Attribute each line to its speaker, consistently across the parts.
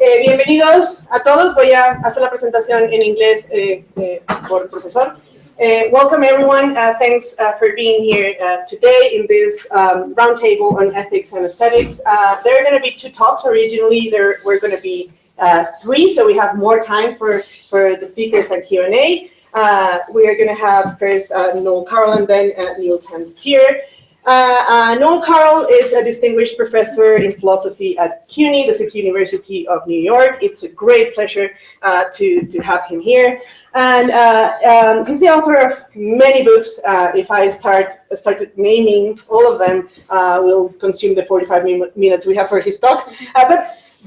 Speaker 1: Bienvenidos a todos. Voy a hacer la presentación en inglés por el profesor. Welcome everyone. Thanks for being here today in this roundtable on ethics and aesthetics. There are going to be two talks. Originally, there were going to be three, so we have more time for the speakers and Q&A. We are going to have first Noël Carroll and then Nils-Hennes Stear. Noël Carroll is a distinguished professor in philosophy at CUNY, the City University of New York. It's a great pleasure to have him here. And he's the author of many books. If I started naming all of them, we'll consume the 45 minutes we have for his talk.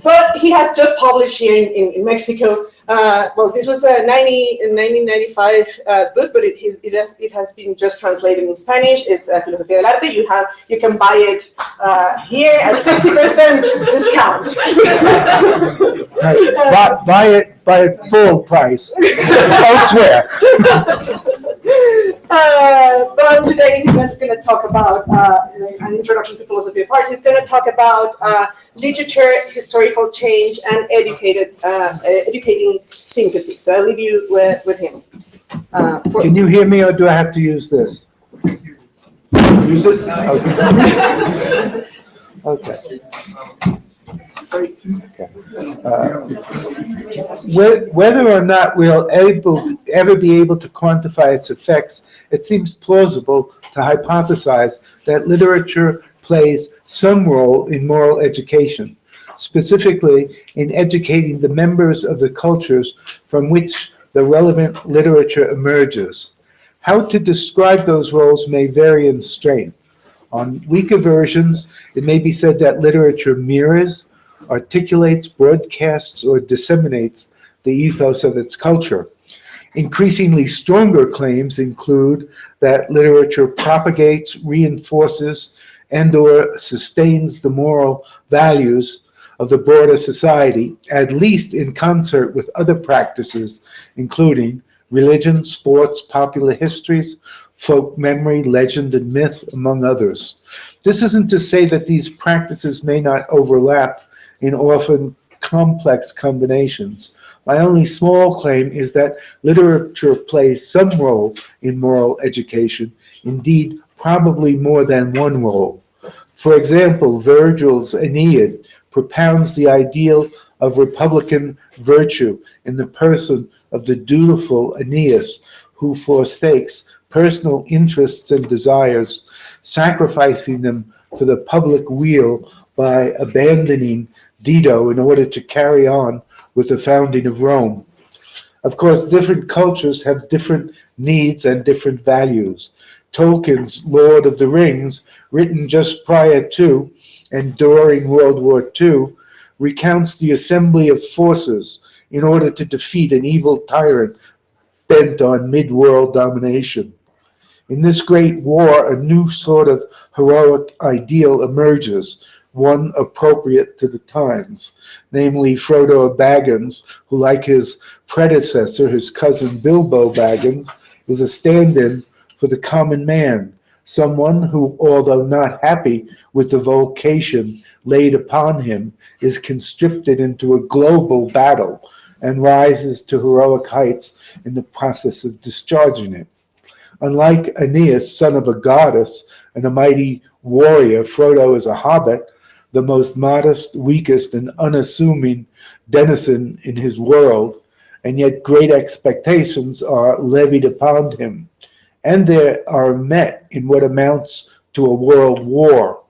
Speaker 1: But he has just published here in Mexico. Well, this was a 1995 book, but it has been just translated in Spanish. It's Filosofía del Arte. You can buy it here at 60% discount.
Speaker 2: Buy it full price elsewhere.
Speaker 1: But today he's going to talk about an introduction to philosophy of art. He's going to talk about literature, historical change, and educating sympathy. So I'll leave you with him.
Speaker 2: Can you hear me, or do I have to use this? Use it? Okay.
Speaker 1: Sorry.
Speaker 2: Okay. Whether or not we'll ever be able to quantify its effects, it seems plausible to hypothesize that literature plays some role in moral education, specifically in educating the members of the cultures from which the relevant literature emerges. How to describe those roles may vary in strength. On weaker versions, it may be said that literature mirrors, articulates, broadcasts, or disseminates the ethos of its culture. Increasingly stronger claims include that literature propagates, reinforces, and/or sustains the moral values of the broader society, at least in concert with other practices, including religion, sports, popular histories, folk memory, legend, and myth, among others. This isn't to say that these practices may not overlap in often complex combinations. My only small claim is that literature plays some role in moral education, indeed, probably more than one role. For example, Virgil's Aeneid propounds the ideal of republican virtue in the person of the dutiful Aeneas, who forsakes personal interests and desires, sacrificing them for the public weal by abandoning Dido in order to carry on with the founding of Rome. Of course, different cultures have different needs and different values. Tolkien's Lord of the Rings, written just prior to and during World War II, recounts the assembly of forces in order to defeat an evil tyrant bent on mid-world domination. In this great war, a new sort of heroic ideal emerges, one appropriate to the times, namely Frodo Baggins, who, like his predecessor, his cousin Bilbo Baggins, is a stand-in for the common man, someone who, although not happy with the vocation laid upon him, is conscripted into a global battle and rises to heroic heights in the process of discharging it. Unlike Aeneas, son of a goddess and a mighty warrior, Frodo is a hobbit, the most modest, weakest, and unassuming denizen in his world, and yet great expectations are levied upon him, and they are met in what amounts to a world war.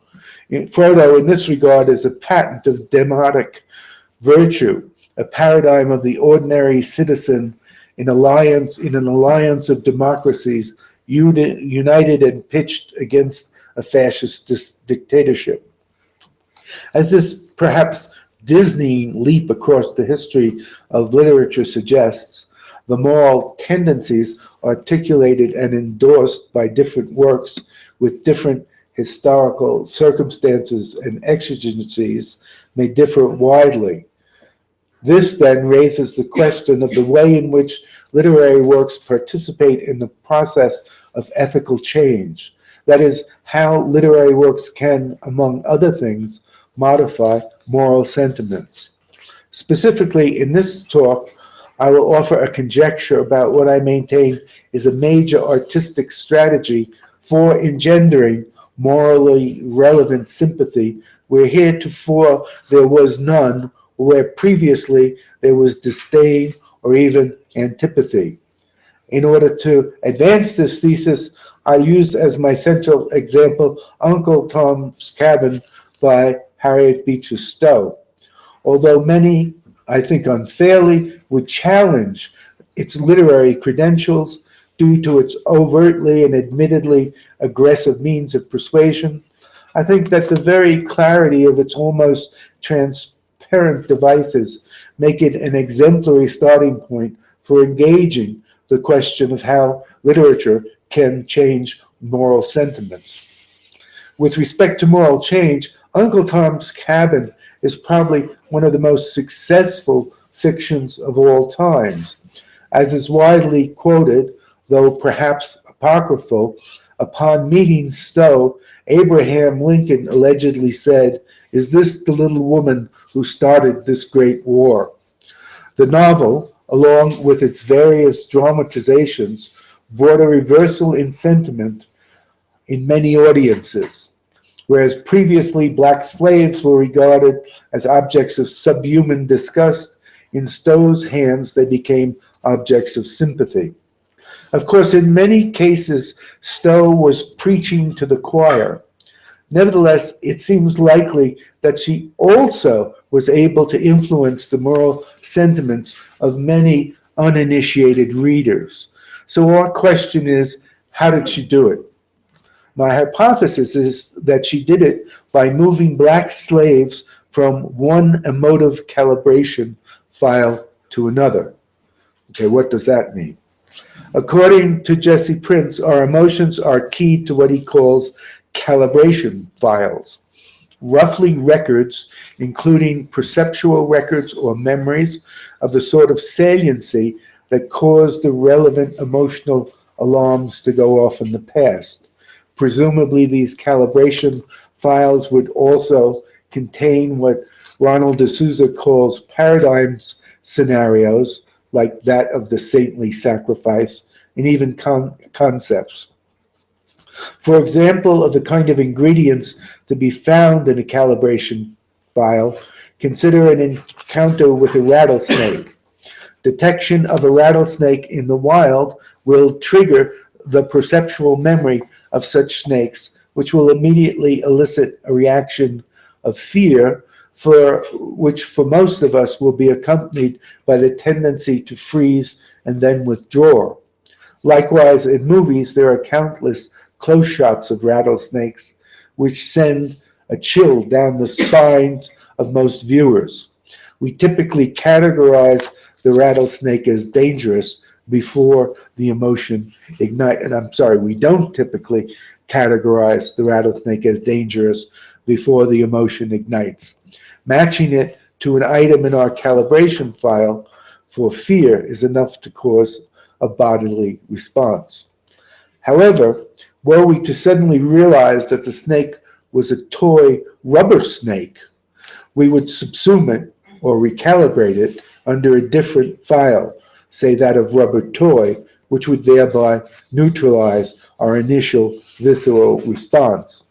Speaker 2: Frodo, in this regard, is a patent of demotic virtue, a paradigm of the ordinary citizen in an alliance of democracies united and pitched against a fascist dictatorship. As this perhaps Disneying leap across the history of literature suggests, the moral tendencies articulated and endorsed by different works with different historical circumstances and exigencies may differ widely. This then raises the question of the way in which literary works participate in the process of ethical change. That is, how literary works can, among other things, modify moral sentiments. Specifically, in this talk, I will offer a conjecture about what I maintain is a major artistic strategy for engendering morally relevant sympathy, where heretofore there was none, or where previously there was disdain or even antipathy. In order to advance this thesis, I used as my central example Uncle Tom's Cabin by Harriet Beecher Stowe. Although many, I think unfairly, would challenge its literary credentials due to its overtly and admittedly aggressive means of persuasion, I think that the very clarity of its almost transparent devices make it an exemplary starting point for engaging the question of how literature can change moral sentiments. With respect to moral change, Uncle Tom's Cabin is probably one of the most successful fictions of all times. As is widely quoted, though perhaps apocryphal, upon meeting Stowe, Abraham Lincoln allegedly said, "Is this the little woman who started this great war?" The novel, along with its various dramatizations, brought a reversal in sentiment in many audiences. Whereas previously black slaves were regarded as objects of subhuman disgust, in Stowe's hands they became objects of sympathy. Of course, in many cases, Stowe was preaching to the choir. Nevertheless, it seems likely that she also was able to influence the moral sentiments of many uninitiated readers. So our question is, how did she do it? My hypothesis is that she did it by moving black slaves from one emotive calibration file to another. Okay, what does that mean? According to Jesse Prince, our emotions are key to what he calls calibration files, roughly records, including perceptual records or memories of the sort of saliency that caused the relevant emotional alarms to go off in the past. Presumably, these calibration files would also contain what Ronald D'Souza calls paradigms scenarios, like that of the saintly sacrifice, and even concepts. For example, of the kind of ingredients to be found in a calibration file, consider an encounter with a rattlesnake. Detection of a rattlesnake in the wild will trigger the perceptual memory of such snakes, which will immediately elicit a reaction of fear, which for most of us will be accompanied by the tendency to freeze and then withdraw. Likewise, in movies, there are countless close shots of rattlesnakes, which send a chill down the spines of most viewers. We typically categorize the rattlesnake as dangerous before the emotion ignites. And I'm sorry, we don't typically categorize the rattlesnake as dangerous before the emotion ignites. Matching it to an item in our calibration file for fear is enough to cause a bodily response. However, were we to suddenly realize that the snake was a toy rubber snake, we would subsume it or recalibrate it under a different file, say that of rubber toy, which would thereby neutralize our initial visceral response.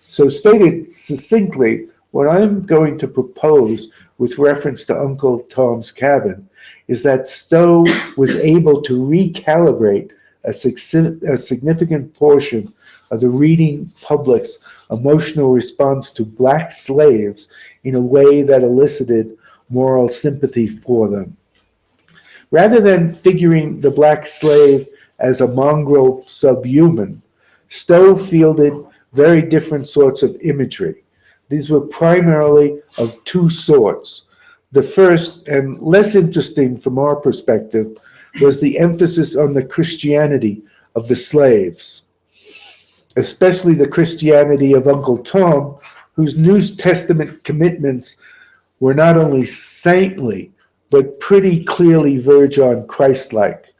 Speaker 2: So stated succinctly, what I'm going to propose with reference to Uncle Tom's Cabin is that Stowe was able to recalibrate a significant portion of the reading public's emotional response to black slaves in a way that elicited moral sympathy for them. Rather than figuring the black slave as a mongrel subhuman, Stowe fielded very different sorts of imagery. These were primarily of two sorts. The first, and less interesting from our perspective, was the emphasis on the Christianity of the slaves, especially the Christianity of Uncle Tom, whose New Testament commitments were not only saintly, but pretty clearly verge on Christ-like.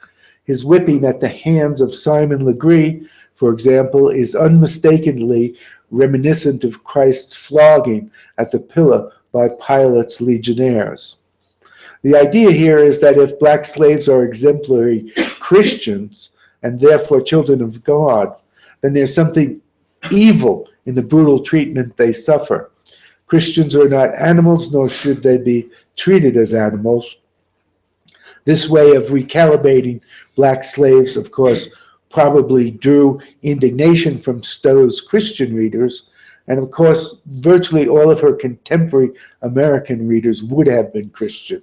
Speaker 2: His whipping at the hands of Simon Legree, for example, is unmistakably reminiscent of Christ's flogging at the pillar by Pilate's legionnaires. The idea here is that if black slaves are exemplary Christians and therefore children of God, then there's something evil in the brutal treatment they suffer. Christians are not animals, nor should they be treated as animals. This way of recalibrating black slaves, of course, probably drew indignation from Stowe's Christian readers, and of course, virtually all of her contemporary American readers would have been Christian.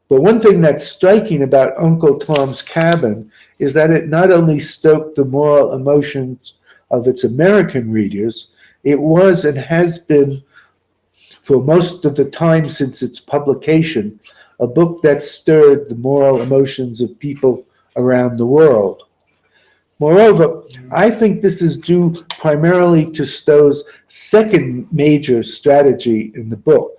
Speaker 2: But one thing that's striking about Uncle Tom's Cabin is that it not only stoked the moral emotions of its American readers, it was and has been, for most of the time since its publication, a book that stirred the moral emotions of people around the world. Moreover, I think this is due primarily to Stowe's second major strategy in the book.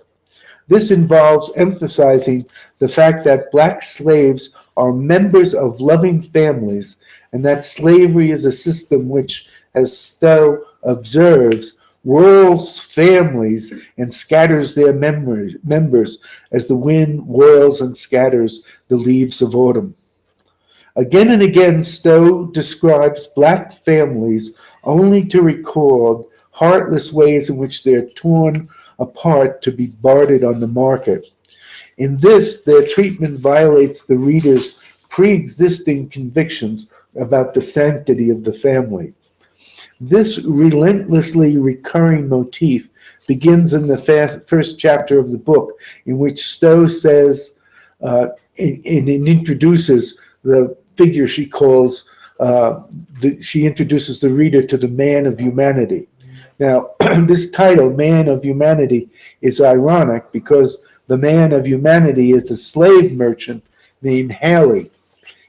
Speaker 2: This involves emphasizing the fact that black slaves are members of loving families and that slavery is a system which, as Stowe observes, whirls families and scatters their members as the wind whirls and scatters the leaves of autumn. Again and again, Stowe describes black families only to record heartless ways in which they're torn apart to be bartered on the market. In this, their treatment violates the reader's pre-existing convictions about the sanctity of the family. This relentlessly recurring motif begins in the first chapter of the book, in which Stowe says, and introduces the figure she calls, she introduces the reader to the man of humanity. Now, this title, Man of Humanity, is ironic because the man of humanity is a slave merchant named Haley.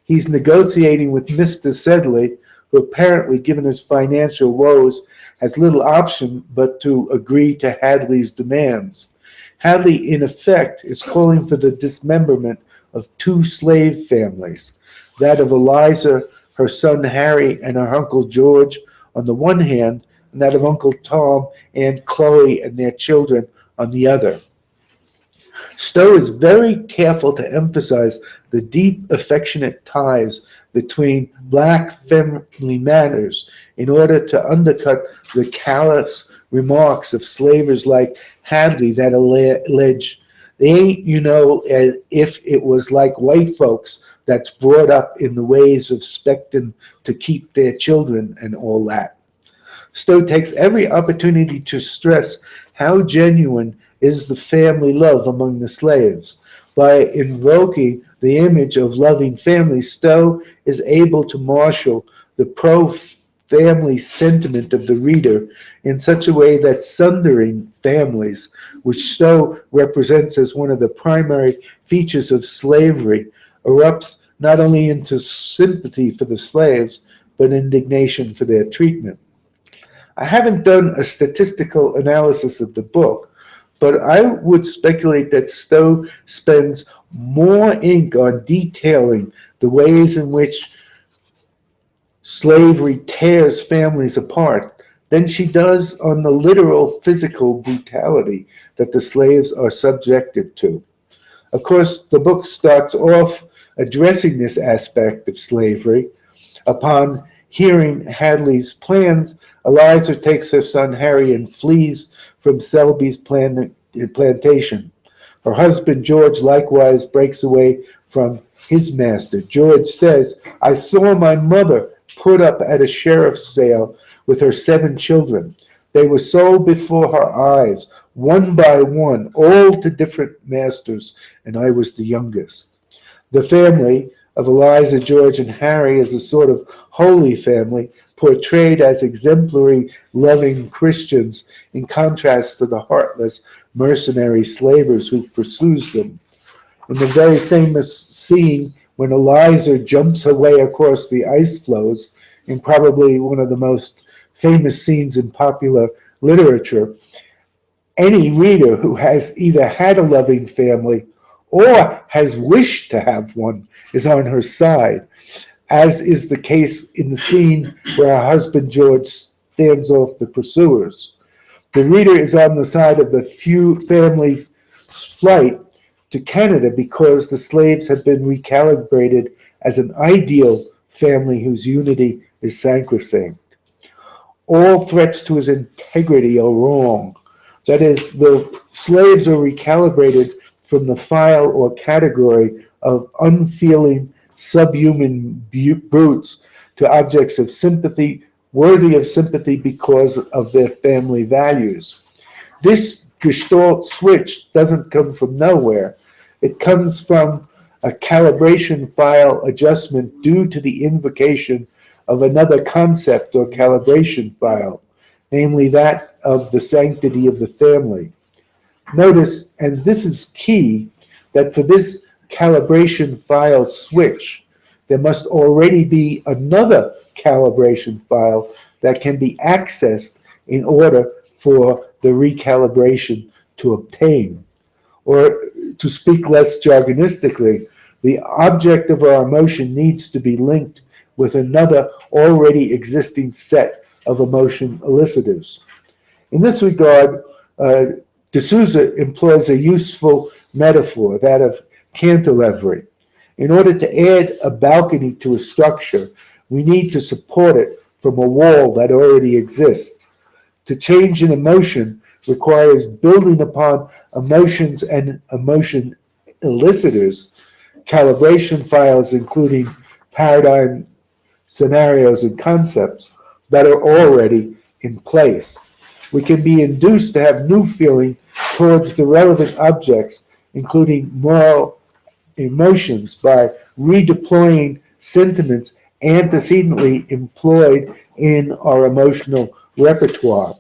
Speaker 2: He's negotiating with Mr. Sedley, who apparently, given his financial woes, has little option but to agree to Hadley's demands. Hadley, in effect, is calling for the dismemberment of two slave families, that of Eliza, her son Harry, and her uncle George on the one hand, and that of Uncle Tom, Aunt Chloe, and their children on the other. Stowe is very careful to emphasize the deep affectionate ties between black family matters in order to undercut the callous remarks of slavers like Hadley that allege they ain't, as if it was like white folks that's brought up in the ways of expecting to keep their children and all that. Stowe takes every opportunity to stress how genuine is the family love among the slaves. By invoking the image of loving families, Stowe is able to marshal the pro-family sentiment of the reader in such a way that sundering families, which Stowe represents as one of the primary features of slavery, erupts not only into sympathy for the slaves, but indignation for their treatment. I haven't done a statistical analysis of the book, but I would speculate that Stowe spends more ink on detailing the ways in which slavery tears families apart than she does on the literal physical brutality that the slaves are subjected to. Of course, the book starts off addressing this aspect of slavery. Upon hearing Hadley's plans, Eliza takes her son Harry and flees from Selby's plantation. Her husband George likewise breaks away from his master. George says, "I saw my mother put up at a sheriff's sale with her 7 children. They were sold before her eyes, one by one, all to different masters, and I was the youngest." The family of Eliza, George, and Harry is a sort of holy family, portrayed as exemplary, loving Christians, in contrast to the heartless, mercenary slavers who pursues them. In the very famous scene when Eliza jumps her way across the ice floes, in probably one of the most famous scenes in popular literature, any reader who has either had a loving family or has wished to have one is on her side, as is the case in the scene where her husband George stands off the pursuers. The reader is on the side of the family flight to Canada because the slaves had been recalibrated as an ideal family whose unity is sacrosanct. All threats to his integrity are wrong. That is, the slaves are recalibrated from the file or category of unfeeling, subhuman brutes to objects of sympathy, worthy of sympathy because of their family values. This Gestalt switch doesn't come from nowhere. It comes from a calibration file adjustment due to the invocation of another concept or calibration file, namely that of the sanctity of the family. Notice, and this is key, that for this calibration file switch, there must already be another calibration file that can be accessed in order for the recalibration to obtain. Or to speak less jargonistically, the object of our emotion needs to be linked with another already existing set of emotion elicitors. In this regard, de Souza employs a useful metaphor, that of cantilever. In order to add a balcony to a structure, we need to support it from a wall that already exists. To change an emotion requires building upon emotions and emotion elicitors, calibration files including paradigm scenarios and concepts that are already in place. We can be induced to have new feeling towards the relevant objects, including moral emotions, by redeploying sentiments antecedently employed in our emotional repertoire.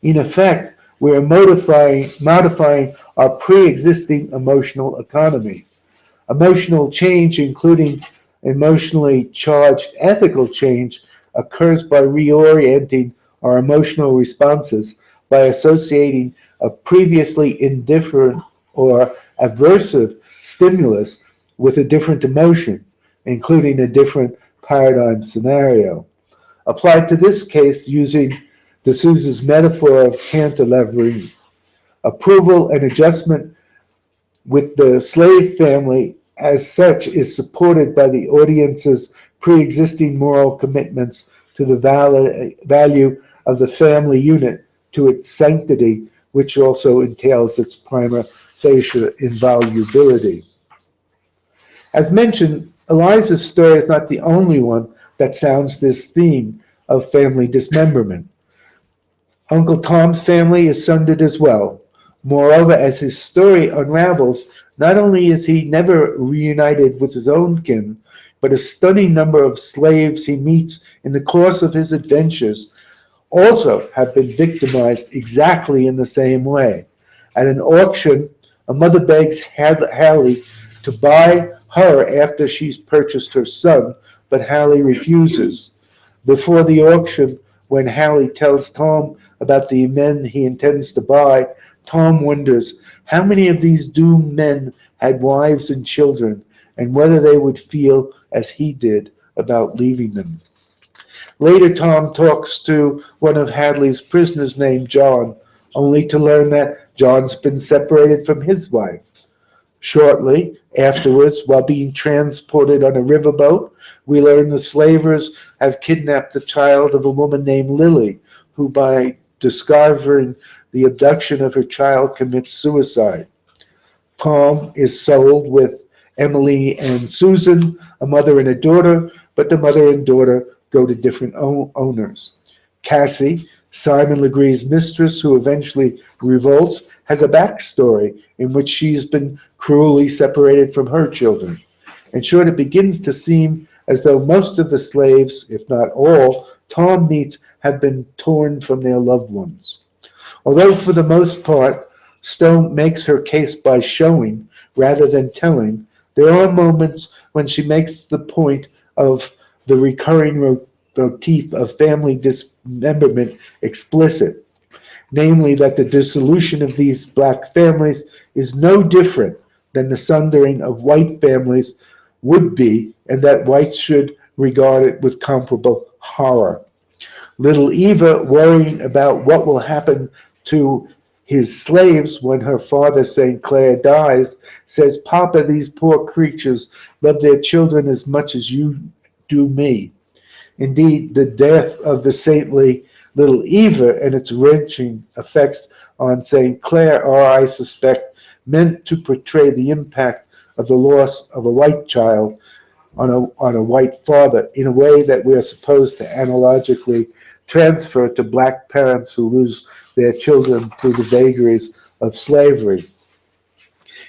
Speaker 2: In effect, we are modifying our pre-existing emotional economy. Emotional change, including emotionally charged ethical change, occurs by reorienting our emotional responses by associating a previously indifferent or aversive stimulus with a different emotion, including a different paradigm scenario. Applied to this case using de Souza's metaphor of cantilevering, approval and adjustment with the slave family as such is supported by the audience's pre-existing moral commitments to the value of the family unit, to its sanctity, which also entails its prima facie invaluability. As mentioned, Eliza's story is not the only one that sounds this theme of family dismemberment. Uncle Tom's family is sundered as well. Moreover, as his story unravels, not only is he never reunited with his own kin, but a stunning number of slaves he meets in the course of his adventures also have been victimized exactly in the same way. At an auction, a mother begs Hallie to buy her after she's purchased her son, but Hallie refuses. Before the auction, when Hallie tells Tom about the men he intends to buy, Tom wonders how many of these doomed men had wives and children, and whether they would feel as he did about leaving them. Later, Tom talks to one of Hadley's prisoners named John, only to learn that John's been separated from his wife. Shortly afterwards, while being transported on a riverboat, we learn the slavers have kidnapped the child of a woman named Lily, who, by discovering the abduction of her child, commits suicide. Tom is sold with Emily and Susan, a mother and a daughter, but the mother and daughter go to different owners. Cassie, Simon Legree's mistress, who eventually revolts, has a backstory in which she's been cruelly separated from her children. In short, it begins to seem as though most of the slaves, if not all, Tom meets have been torn from their loved ones. Although for the most part, Stone makes her case by showing rather than telling, there are moments when she makes the point of the recurring motif of family dismemberment explicit, namely that the dissolution of these black families is no different than the sundering of white families would be, and that whites should regard it with comparable horror. Little Eva, worrying about what will happen to His slaves, when her father, St. Clair, dies, says, "Papa, these poor creatures love their children as much as you do me." Indeed, the death of the saintly little Eva and its wrenching effects on St. Clair are, I suspect, meant to portray the impact of the loss of a white child on a white father in a way that we are supposed to analogically transfer to black parents who lose their children through the vagaries of slavery.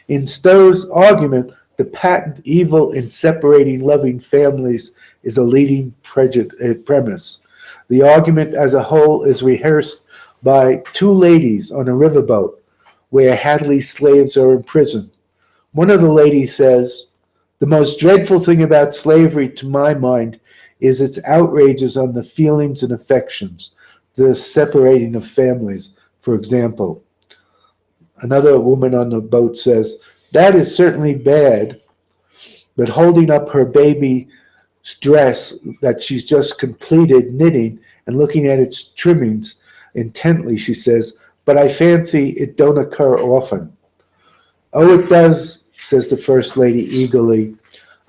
Speaker 2: In Stowe's argument, the patent evil in separating loving families is a leading premise. The argument as a whole is rehearsed by two ladies on a riverboat where Hadley slaves are imprisoned. One of the ladies says, "The most dreadful thing about slavery, to my mind, is its outrages on the feelings and affections, the separating of families, for example." Another woman on the boat says, "That is certainly bad," but holding up her baby's dress that she's just completed knitting and looking at its trimmings intently, she says, "But I fancy it don't occur often." "Oh, it does," says the First Lady eagerly.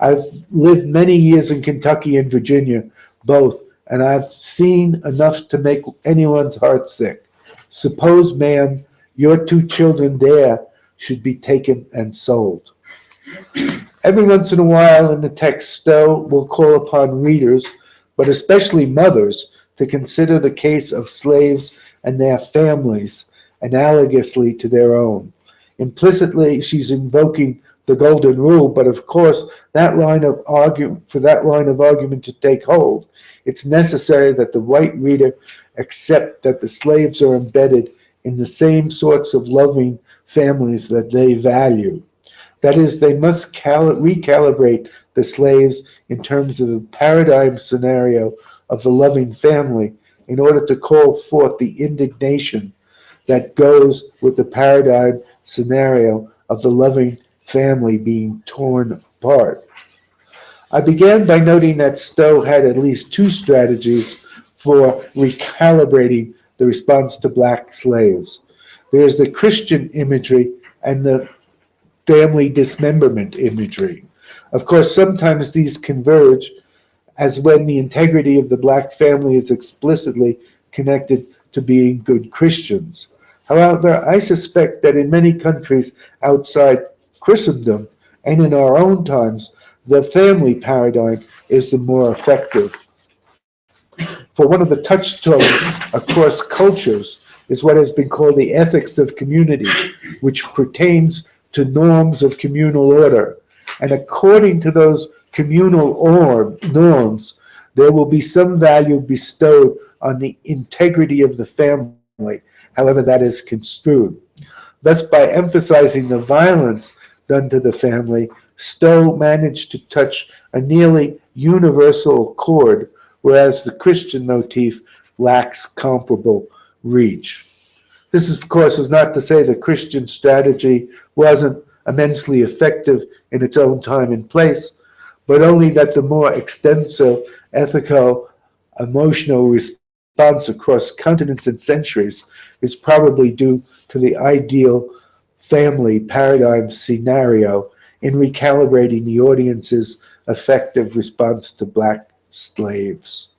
Speaker 2: "I've lived many years in Kentucky and Virginia, both, and I've seen enough to make anyone's heart sick. Suppose, ma'am, your two children there should be taken and sold." Every once in a while in the text, Stowe will call upon readers, but especially mothers, to consider the case of slaves and their families analogously to their own. Implicitly, she's invoking the golden rule, but of course, for that line of argument to take hold, it's necessary that the white reader accept that the slaves are embedded in the same sorts of loving families that they value. That is, they must recalibrate the slaves in terms of the paradigm scenario of the loving family in order to call forth the indignation that goes with the paradigm scenario of the loving family being torn apart. I began by noting that Stowe had at least two strategies for recalibrating the response to black slaves. There's the Christian imagery and the family dismemberment imagery. Of course, sometimes these converge, as when the integrity of the black family is explicitly connected to being good Christians. However, I suspect that in many countries outside Christendom and in our own times, the family paradigm is the more effective. For one of the touchstones across cultures is what has been called the ethics of community, which pertains to norms of communal order. And according to those communal norms, there will be some value bestowed on the integrity of the family, however that is construed. Thus, by emphasizing the violence done to the family, Stowe managed to touch a nearly universal chord, whereas the Christian motif lacks comparable reach. This, of course, is not to say the Christian strategy wasn't immensely effective in its own time and place, but only that the more extensive ethical, emotional response across continents and centuries is probably due to the ideal family paradigm scenario in recalibrating the audience's effective response to black slaves.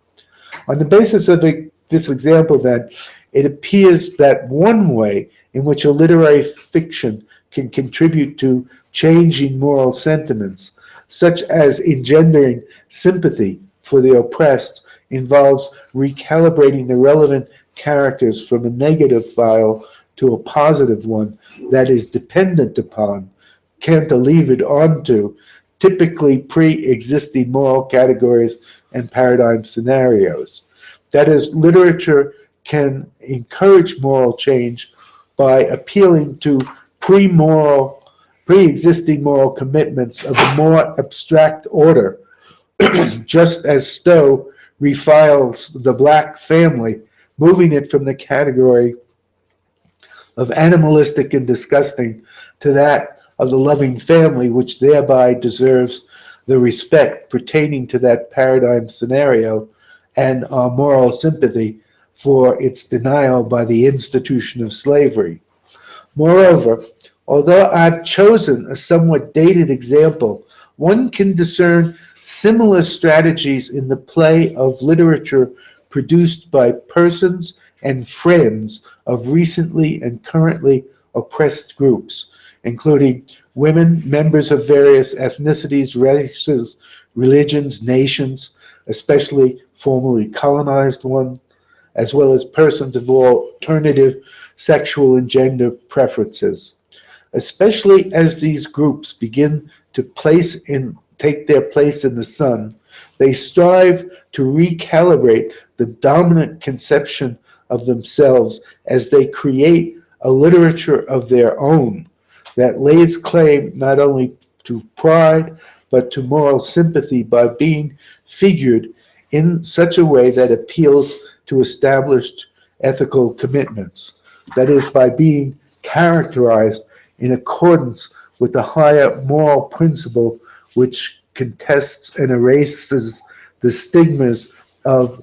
Speaker 2: On the basis of this example, then, it appears that one way in which a literary fiction can contribute to changing moral sentiments, such as engendering sympathy for the oppressed, involves recalibrating the relevant characters from a negative file to a positive one that is dependent upon, cantilevered onto, typically pre-existing moral categories and paradigm scenarios. That is, literature can encourage moral change by appealing to pre-existing moral commitments of a more abstract order, just as Stowe refiles the black family, moving it from the category of animalistic and disgusting to that of the loving family, which thereby deserves the respect pertaining to that paradigm scenario and our moral sympathy for its denial by the institution of slavery. Moreover, although I've chosen a somewhat dated example, one can discern similar strategies in the play of literature produced by persons and friends of recently and currently oppressed groups, including women, members of various ethnicities, races, religions, nations, especially formerly colonized ones, as well as persons of alternative sexual and gender preferences. Especially as these groups begin to take their place in the sun, they strive to recalibrate the dominant conception of themselves as they create a literature of their own that lays claim not only to pride, but to moral sympathy by being figured in such a way that appeals to established ethical commitments. That is, by being characterized in accordance with the higher moral principle which contests and erases the stigmas of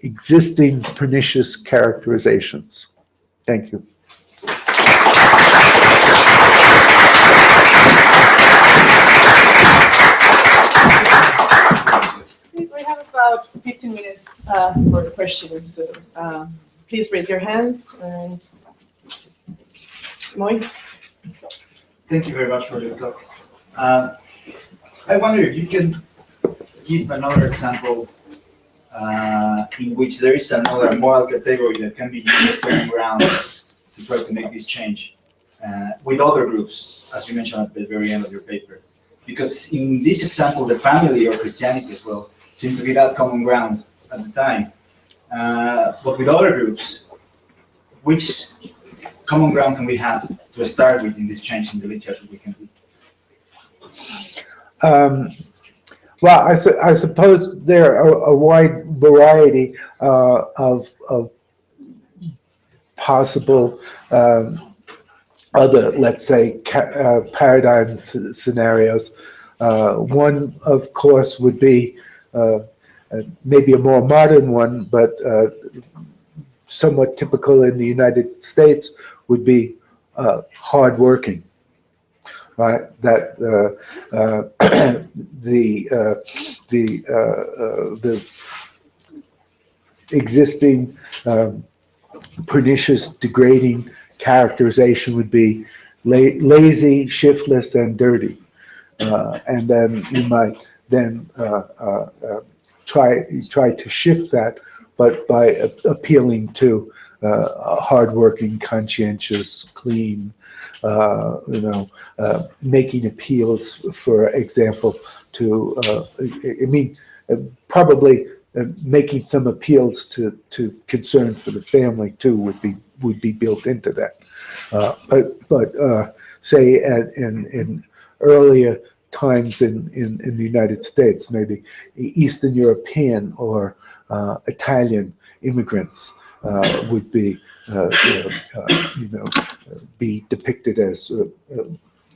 Speaker 2: existing pernicious characterizations. Thank you.
Speaker 1: We have about 15 minutes for questions. So, please raise your hands. And Moy?
Speaker 3: Thank you very much for your talk. I wonder if you can give another example in which there is another moral category that can be used on the ground to try to make this change with other groups, as you mentioned at the very end of your paper. Because in this example, the family or Christianity as well seemed to be that common ground at the time. But with other groups, which common ground can we have to start with in this change in the literature we can do?
Speaker 2: Well, I suppose there are a wide variety of possible other, let's say, paradigm scenarios. One, of course, would be maybe a more modern one, but somewhat typical in the United States, would be hardworking. Right, that the existing pernicious, degrading characterization would be lazy, shiftless, and dirty, and then you might then try to shift that, but by appealing to hardworking, conscientious, clean. Making appeals, for example, to, probably making some appeals to concern for the family too would be built into that. But say in earlier times in the United States, maybe Eastern European or Italian immigrants would be be depicted as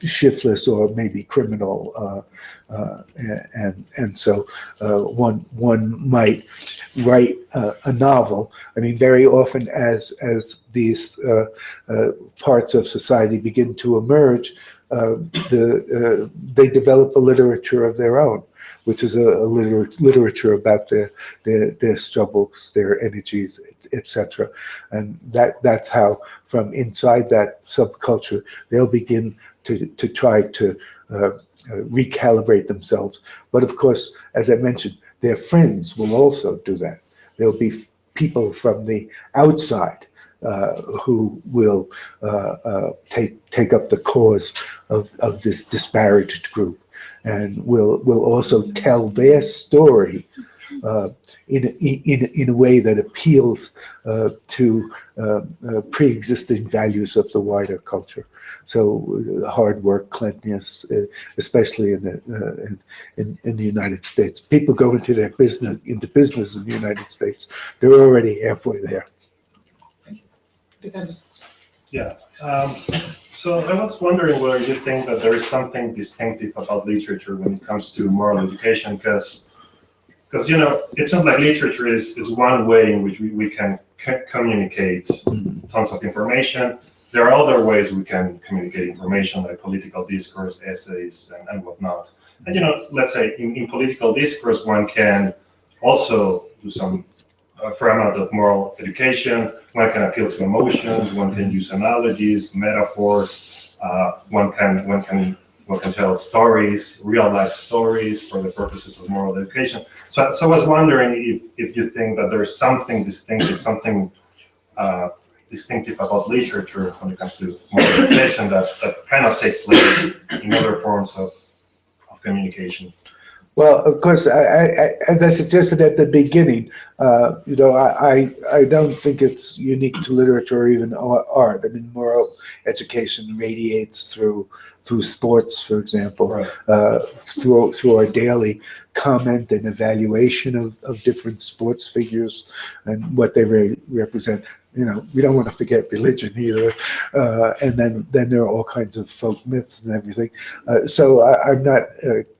Speaker 2: shiftless or maybe criminal, and so one might write a novel. I mean, very often as these parts of society begin to emerge, they develop a literature of their own, which is a literature about their struggles, their energies, etc. And that's how, from inside that subculture, they'll begin to try to recalibrate themselves. But of course, as I mentioned, their friends will also do that. There'll be people from the outside who will take up the cause of this disparaged group, and will also tell their story in a way that appeals to pre-existing values of the wider culture. So hard work, cleanliness, especially in the United States. People go into business in the United States. They're already halfway there.
Speaker 4: Yeah. So I was wondering whether you think that there is something distinctive about literature when it comes to moral education, because it sounds like literature is one way in which we can communicate tons of information. there are other ways we can communicate information, like political discourse, essays, and whatnot. And let's say in political discourse, one can also do some fair amount of moral education. One can appeal to emotions. One can use analogies, metaphors. One can tell stories, real life stories, for the purposes of moral education. So I was wondering if you think that there's something distinctive, distinctive about literature when it comes to moral education that cannot take place in other forms of communication.
Speaker 2: Well, of course, as I suggested at the beginning, I don't think it's unique to literature or even art. I mean, moral education radiates through sports, for example,
Speaker 4: right.
Speaker 2: through our daily comment and evaluation of different sports figures and what they represent. We don't want to forget religion either, and then there are all kinds of folk myths and everything. So I'm not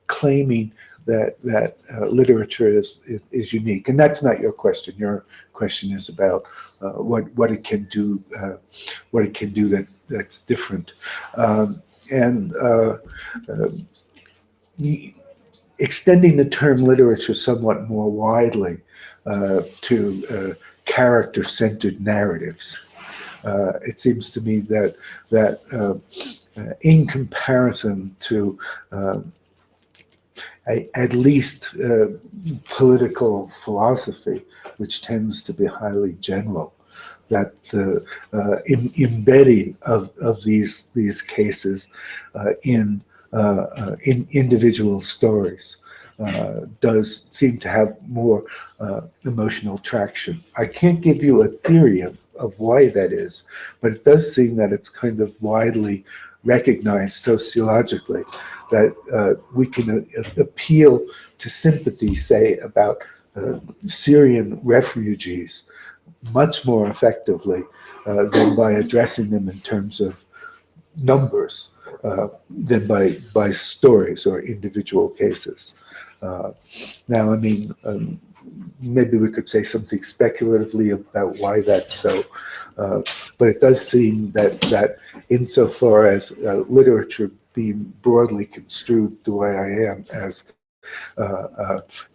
Speaker 2: claiming that literature is unique, and that's not your question. Your question is about what it can do, that's different, and extending the term literature somewhat more widely to character-centered narratives. It seems to me that in comparison to at least political philosophy, which tends to be highly general, that embedding of these cases in individual stories does seem to have more emotional traction. I can't give you a theory of why that is, but it does seem that it's kind of widely recognized sociologically that we can appeal to sympathy, say, about Syrian refugees much more effectively than by addressing them in terms of numbers, than by stories or individual cases. Now, I mean, maybe we could say something speculatively about why that's so, but it does seem that insofar as literature being broadly construed the way I am as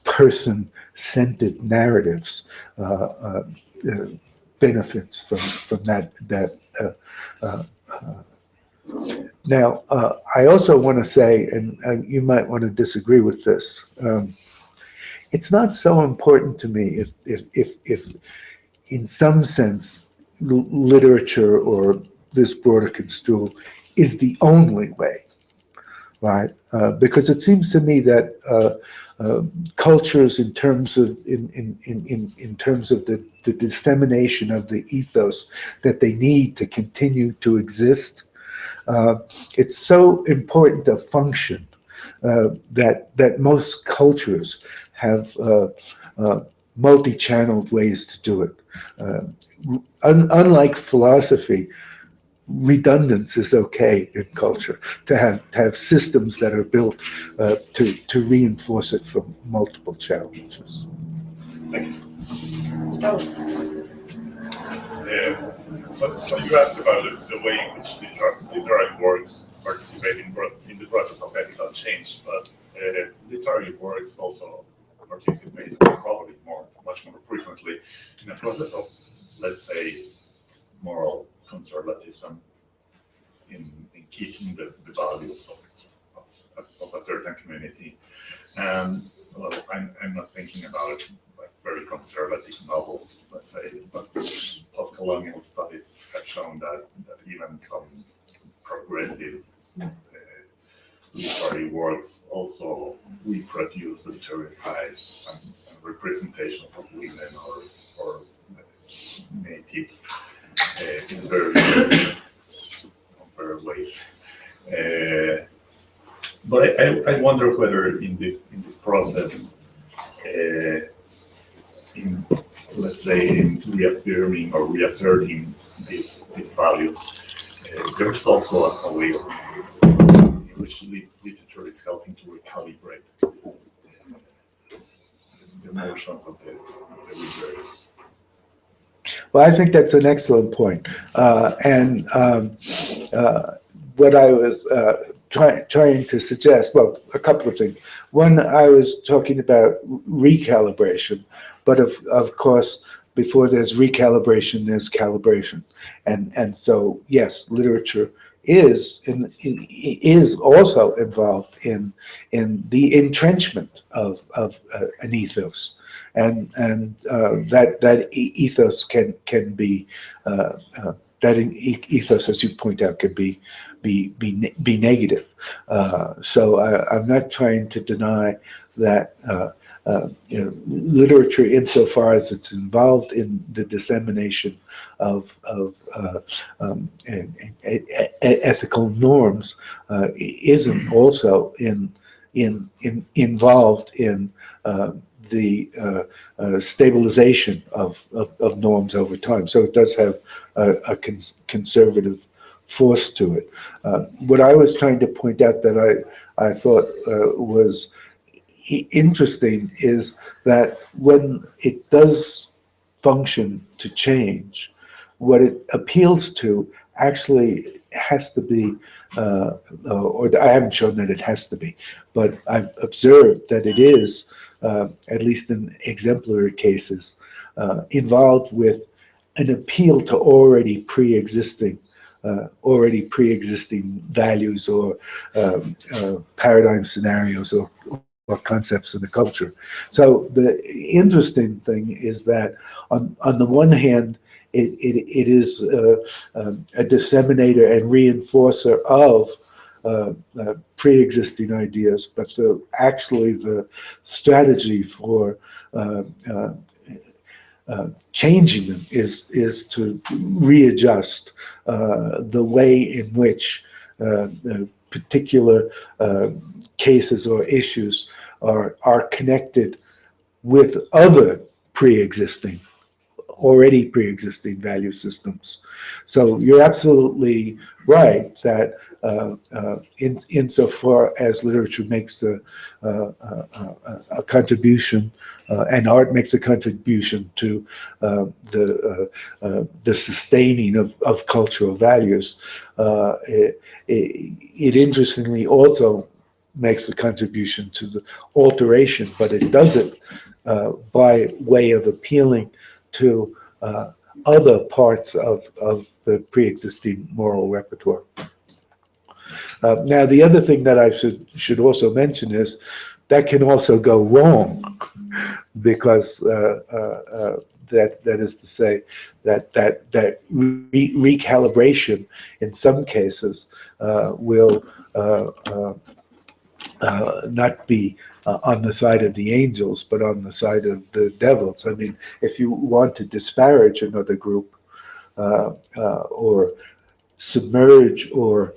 Speaker 2: person-centered narratives benefits from that. Now, I also want to say, and you might want to disagree with this, it's not so important to me if in some sense, literature or this broader construal is the only way, right? Because it seems to me that cultures, in terms of the dissemination of the ethos that they need to continue to exist, it's so important a function that most cultures have multi-channeled ways to do it. Unlike philosophy, redundance is okay in culture, to have systems that are built to reinforce it from multiple challenges.
Speaker 4: Thank you.
Speaker 5: So you asked about the way in which literary works participate in the process of ethical change, but literary works also participate probably much more frequently in a process of, let's say, moral conservatism in keeping the values of a certain community. And well, I'm not thinking about like very conservative novels, let's say, but post-colonial studies have shown that even some progressive literary works also reproduce the stereotypes and representations of women or natives in very unfair ways. But I wonder whether in this process, in let's say in reaffirming or reasserting these values, there's also a way in which literature is helping to recalibrate the emotions of the readers.
Speaker 2: Well, I think that's an excellent point. What I was trying to suggest, well, a couple of things. One, I was talking about recalibration, but of course, before there's recalibration, there's calibration. And so, yes, literature is also involved in the entrenchment of an ethos, and that ethos can be that ethos, as you point out, can be negative. So I'm not trying to deny that literature, insofar as it's involved in the dissemination of ethical norms, isn't also involved in the stabilization of norms over time. So it does have a conservative force to it. What I was trying to point out that I thought was interesting is that when it does function to change, what it appeals to actually has to be, or I haven't shown that it has to be, but I've observed that it is, at least in exemplary cases, involved with an appeal to already pre-existing values or paradigm scenarios or concepts in the culture. So the interesting thing is that on the one hand, it is a disseminator and reinforcer of pre-existing ideas, but actually the strategy for changing them is to readjust the way in which particular cases or issues are connected with other already pre-existing value systems. So you're absolutely right that insofar as literature makes a contribution, and art makes a contribution to the sustaining of cultural values, it interestingly also makes a contribution to the alteration, but it does it by way of appealing to other parts of the pre-existing moral repertoire. Now, the other thing that I should also mention is that can also go wrong, because that is to say that recalibration in some cases will not be on the side of the angels, but on the side of the devils. I mean, if you want to disparage another group or submerge or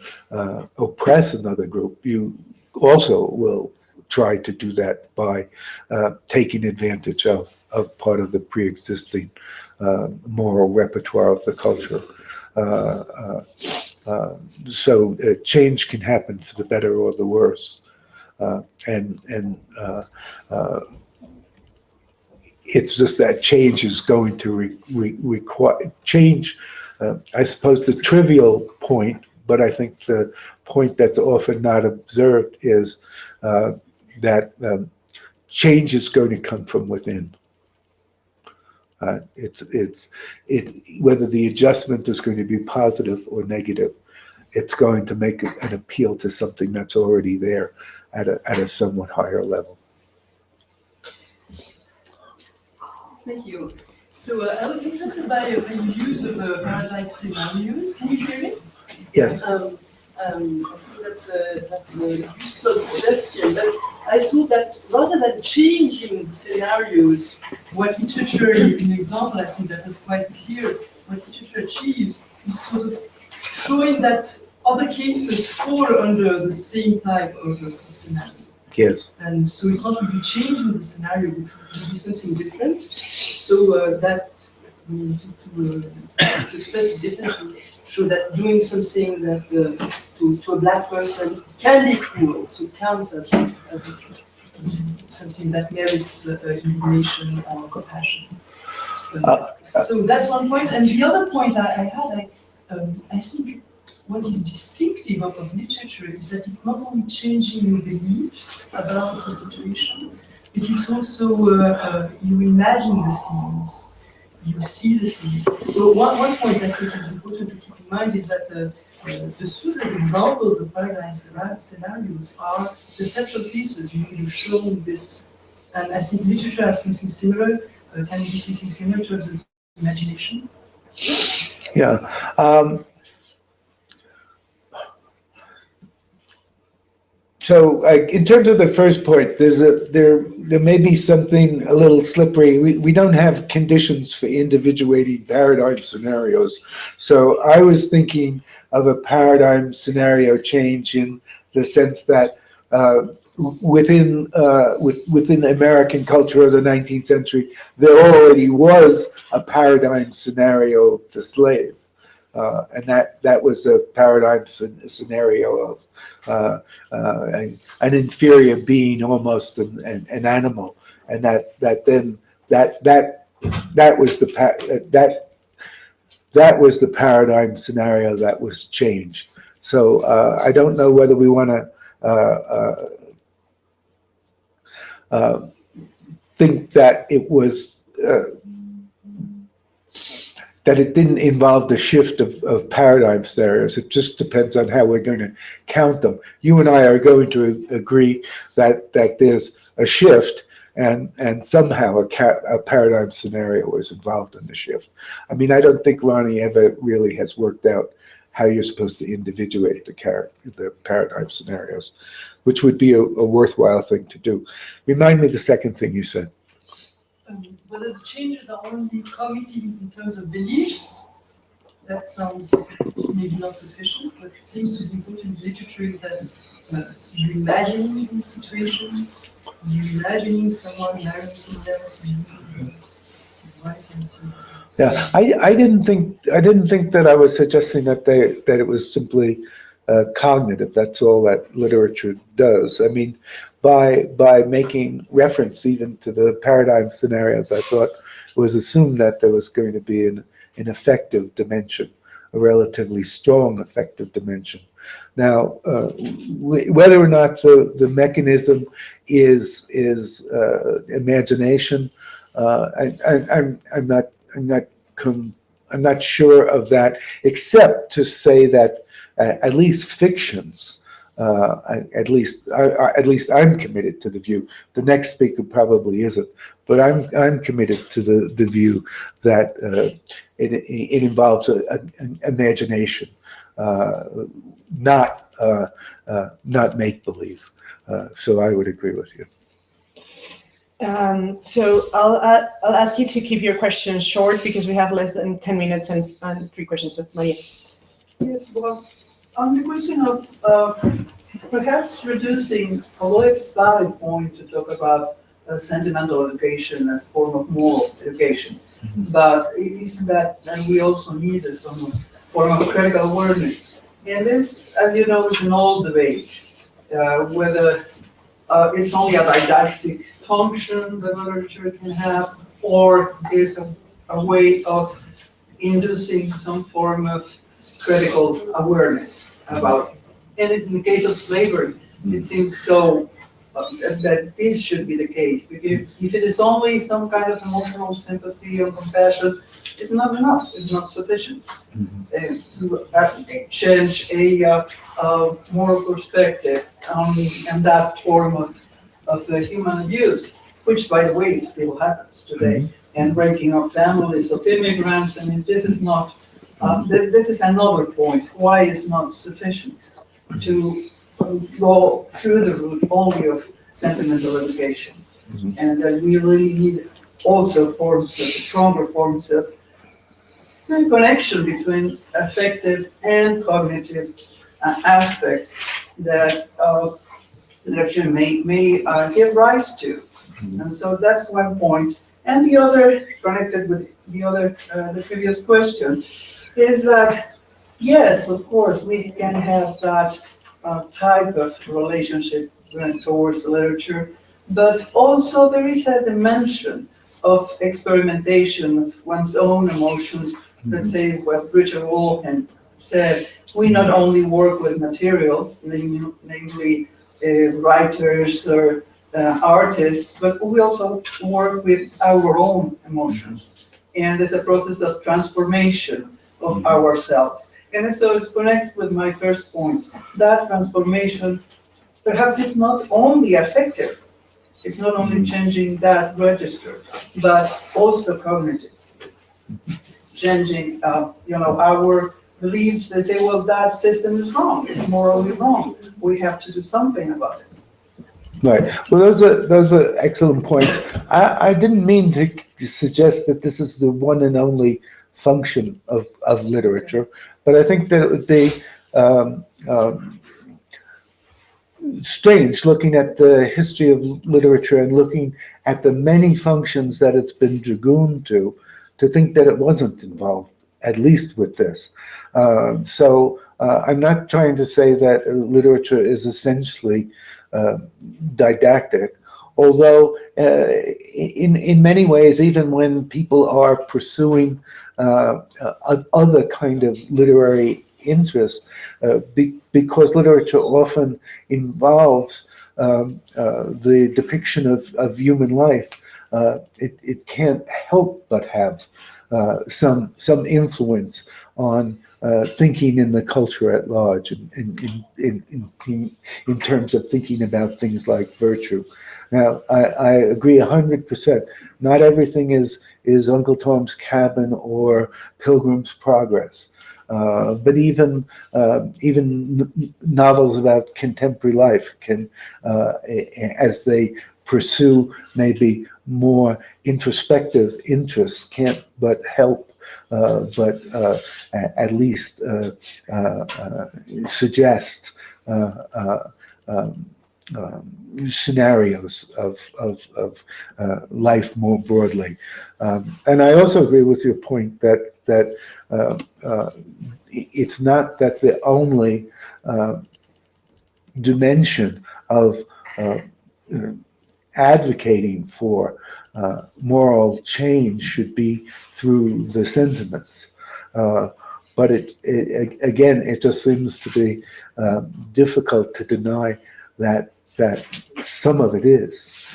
Speaker 2: oppress another group, you also will try to do that by taking advantage of part of the pre-existing moral repertoire of the culture. So change can happen for the better or the worse. It's just that change is going to require change. I suppose the trivial point, but I think the point that's often not observed is that change is going to come from within. Whether the adjustment is going to be positive or negative, it's going to make an appeal to something that's already there at a somewhat higher level.
Speaker 6: Thank you. So I was interested by your use of paradigm scenarios. Can you hear me?
Speaker 2: Yes.
Speaker 6: I think that's a useful suggestion. But I saw that rather than changing scenarios, what literature, in example, I think that was quite clear, what literature achieves is sort of showing that other cases fall under the same type of scenario.
Speaker 2: Yes.
Speaker 6: And so it's not really changing the scenario, which would be something different. So that we need to express it differently, show that doing something that to a black person can be cruel, so it counts as something that merits indignation or compassion. So that's one point. And the other point I think what is distinctive of literature is that it's not only changing beliefs about the situation, it is also you imagine the scenes, you see the scenes. So one point I think is important to keep in mind is that the Sousa's examples of paradigm scenarios are the central pieces. You show this, and I think literature has something similar. Can you do something similar in terms of imagination?
Speaker 2: Yeah. So, in terms of the first point, there may be something a little slippery. We don't have conditions for individuating paradigm scenarios. So I was thinking of a paradigm scenario change in the sense that within American culture of the 19th century, there already was a paradigm scenario of the slave. And that was a paradigm scenario of an inferior being, almost an animal, and that was the paradigm scenario that was changed. So I don't know whether we want to think that it was. That it didn't involve the shift of paradigm scenarios. It just depends on how we're going to count them. You and I are going to agree that there's a shift, and somehow a paradigm scenario was involved in the shift. I mean, I don't think Ronnie ever really has worked out how you're supposed to individuate the paradigm scenarios, which would be a worthwhile thing to do. Remind me the second thing you said.
Speaker 6: Whether the changes are only cognitive in terms of beliefs, that sounds maybe not sufficient, but it seems to be important in literature is that you imagining these situations, you imagining someone marrying someone else, his wife and so on.
Speaker 2: Yeah, I didn't think that I was suggesting that it was simply cognitive. That's all that literature does. I mean, by making reference even to the paradigm scenarios, I thought it was assumed that there was going to be an affective dimension, a relatively strong affective dimension. Now, whether or not the mechanism is imagination, I'm not sure of that, except to say that at least fictions. At least I'm committed to the view. The next speaker probably isn't, but I'm committed to the view that it involves an imagination, not make believe. So I would agree with you.
Speaker 1: So I'll ask you to keep your questions short because we have less than 10 minutes and 3 questions. So Maria.
Speaker 7: Yes, well, on the question of perhaps reducing, although it's a valid point to talk about sentimental education as a form of moral education, but it isn't that, and we also need some form of critical awareness. And this, as you know, is an old debate, whether it's only a didactic function that literature can have, or is a way of inducing some form of critical awareness about it. And in the case of slavery, it seems so that this should be the case. Because if it is only some kind of emotional sympathy or compassion, it's not enough, it's not sufficient to change a moral perspective on that form of human abuse, which, by the way, still happens today. And breaking up families of immigrants, I mean, this is not, this is another point, why it's not sufficient to go through the route only of sentimental education. And that we really need also stronger forms of connection between affective and cognitive aspects that literature may give rise to. And so that's one point. And the other, connected with the previous question, is that, yes, of course, we can have that type of relationship towards the literature, but also there is a dimension of experimentation of one's own emotions. Let's say what Richard Wolfman said, we not only work with materials, namely writers or artists, but we also work with our own emotions. And there's a process of transformation of ourselves. And so it connects with my first point. That transformation, perhaps it's not only affective, it's not only changing that register, but also cognitive. Changing, our beliefs. They say, well, that system is wrong. It's morally wrong. We have to do something about it.
Speaker 2: Right. Well, those are excellent points. I didn't mean to suggest that this is the one and only function of literature, but I think that it would be strange looking at the history of literature and looking at the many functions that it's been dragooned to think that it wasn't involved, at least with this. So I'm not trying to say that literature is essentially didactic, although in many ways, even when people are pursuing other kind of literary interests, because literature often involves the depiction of human life, it can't help but have some influence on thinking in the culture at large, in terms of thinking about things like virtue. Now, I agree 100%. Not everything is Uncle Tom's Cabin or Pilgrim's Progress. But even novels about contemporary life can, as they pursue maybe more introspective interests, can't but help, but at least suggest scenarios of life more broadly. And I also agree with your point that it's not that the only dimension of advocating for moral change should be through the sentiments. But again, it just seems to be difficult to deny that some of it is.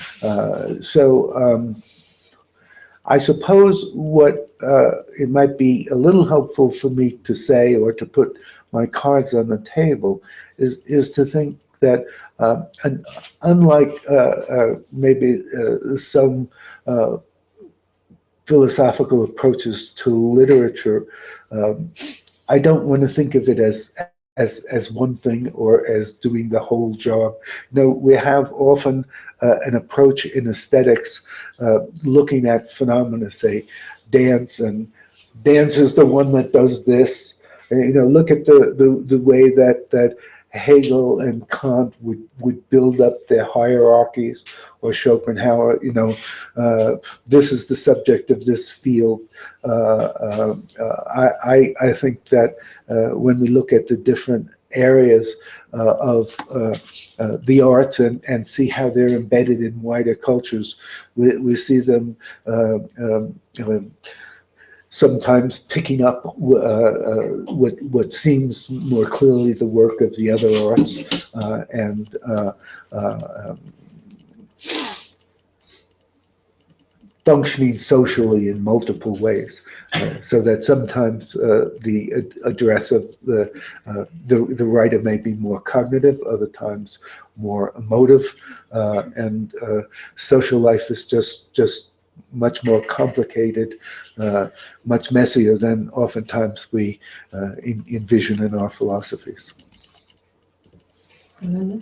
Speaker 2: So I suppose what it might be a little helpful for me to say, or to put my cards on the table, is to think that unlike maybe some philosophical approaches to literature, I don't want to think of it as one thing or as doing the whole job. No, we have often an approach in aesthetics looking at phenomena, say dance, and dance is the one that does this. Look at the way that Hegel and Kant would build up their hierarchies, or Schopenhauer, this is the subject of this field. I think that when we look at the different areas of the arts and see how they're embedded in wider cultures, we see them sometimes picking up what seems more clearly the work of the other arts, and functioning socially in multiple ways, so that sometimes the address of the writer may be more cognitive, other times more emotive, and social life is just much more complicated, much messier than oftentimes we envision in our philosophies.
Speaker 8: My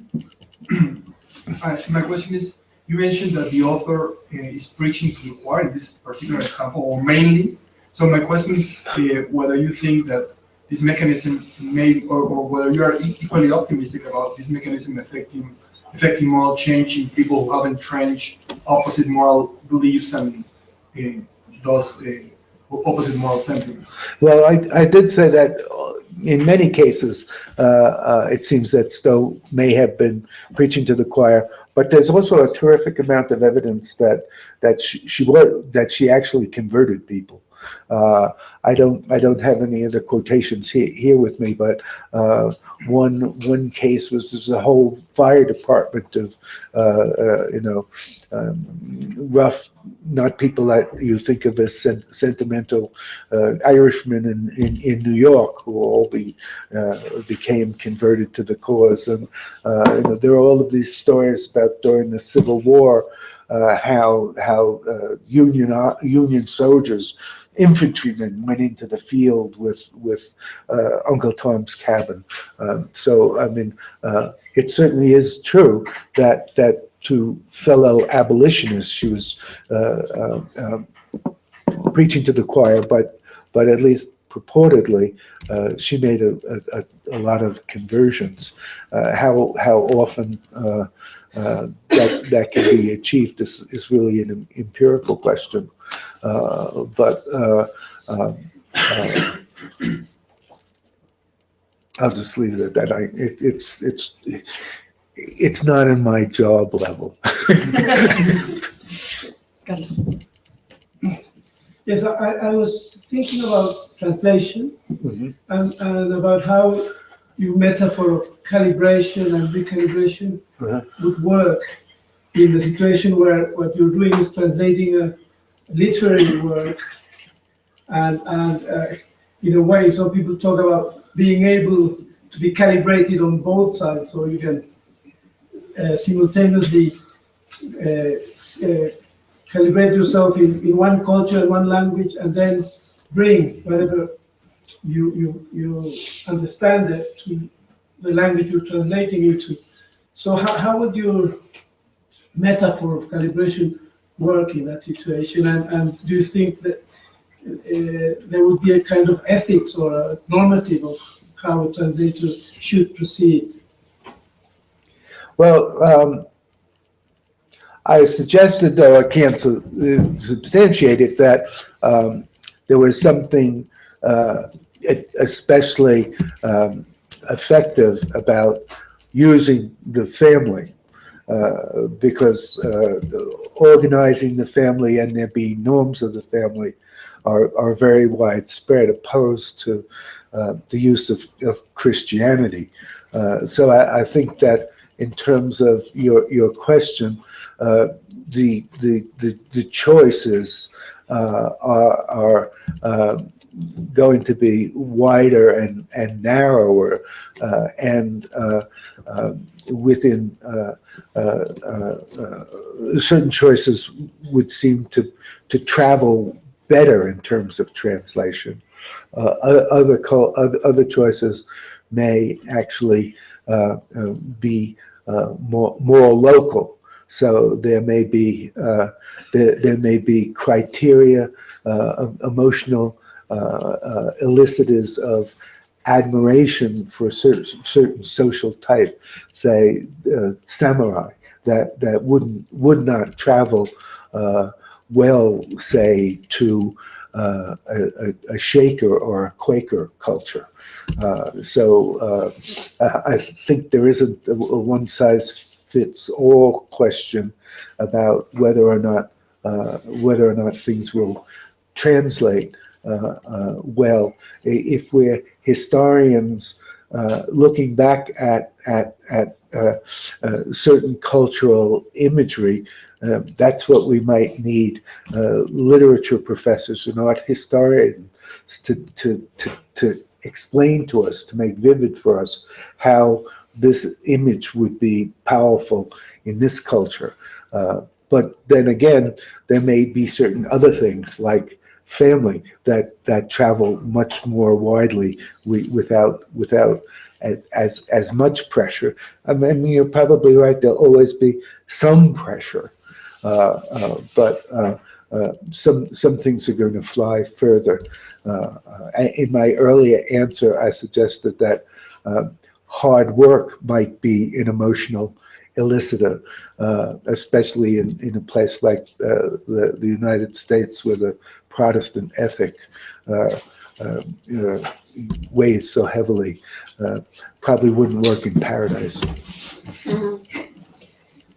Speaker 8: question is, you mentioned that the author is preaching to the choir in this particular example, or mainly. So my question is whether you think that this mechanism may, or whether you are equally optimistic about this mechanism affecting moral change in people who have entrenched opposite moral beliefs and thus opposite moral sentiments.
Speaker 2: Well, I did say that in many cases it seems that Stowe may have been preaching to the choir, but there's also a terrific amount of evidence that she actually converted people. I don't have any other quotations here with me, but one case was a whole fire department of rough, not people that you think of as sentimental Irishmen in New York who all became converted to the cause. And there are all of these stories about during the Civil War how Union soldiers, infantrymen, went into the field with Uncle Tom's Cabin. So I mean, it certainly is true that to fellow abolitionists, she was preaching to the choir, but at least purportedly, she made a lot of conversions. How often that can be achieved is really an empirical question. But I'll just leave it at that. It's not in my job level.
Speaker 9: Yes, I was thinking about translation and about how your metaphor of calibration and recalibration would work in the situation where what you're doing is translating a literary work, and in a way, some people talk about being able to be calibrated on both sides, so you can simultaneously calibrate yourself in one culture and one language, and then bring whatever you understand it to the language you're translating into. So how would your metaphor of calibration work in that situation? And do you think that there would be a kind of ethics or a normative of how a translator should proceed?
Speaker 2: Well, I suggested, though I can't substantiate it, that there was something especially effective about using the family, because organizing the family and there being norms of the family are very widespread, opposed to the use of Christianity. So I think that in terms of your question, the choices are going to be wider and narrower, and within certain choices would seem to travel better in terms of translation. Other choices may actually be more local. So there may be criteria, emotional elicitors of admiration for certain social type, say samurai, that would not travel well, say, to a Shaker or a Quaker culture. So I think there isn't a one-size-fits-all question about whether or not things will translate well. If we're historians looking back at certain cultural imagery, that's what we might need literature professors and art historians to explain to us, to make vivid for us how this image would be powerful in this culture. But then again, there may be certain other things like family that travel much more widely without as much pressure. I mean, you're probably right, there'll always be some pressure, but some things are going to fly further. In my earlier answer, I suggested that hard work might be an emotional elicitor, especially in a place like the United States, where the Protestant ethic weighs so heavily. Probably wouldn't work in paradise.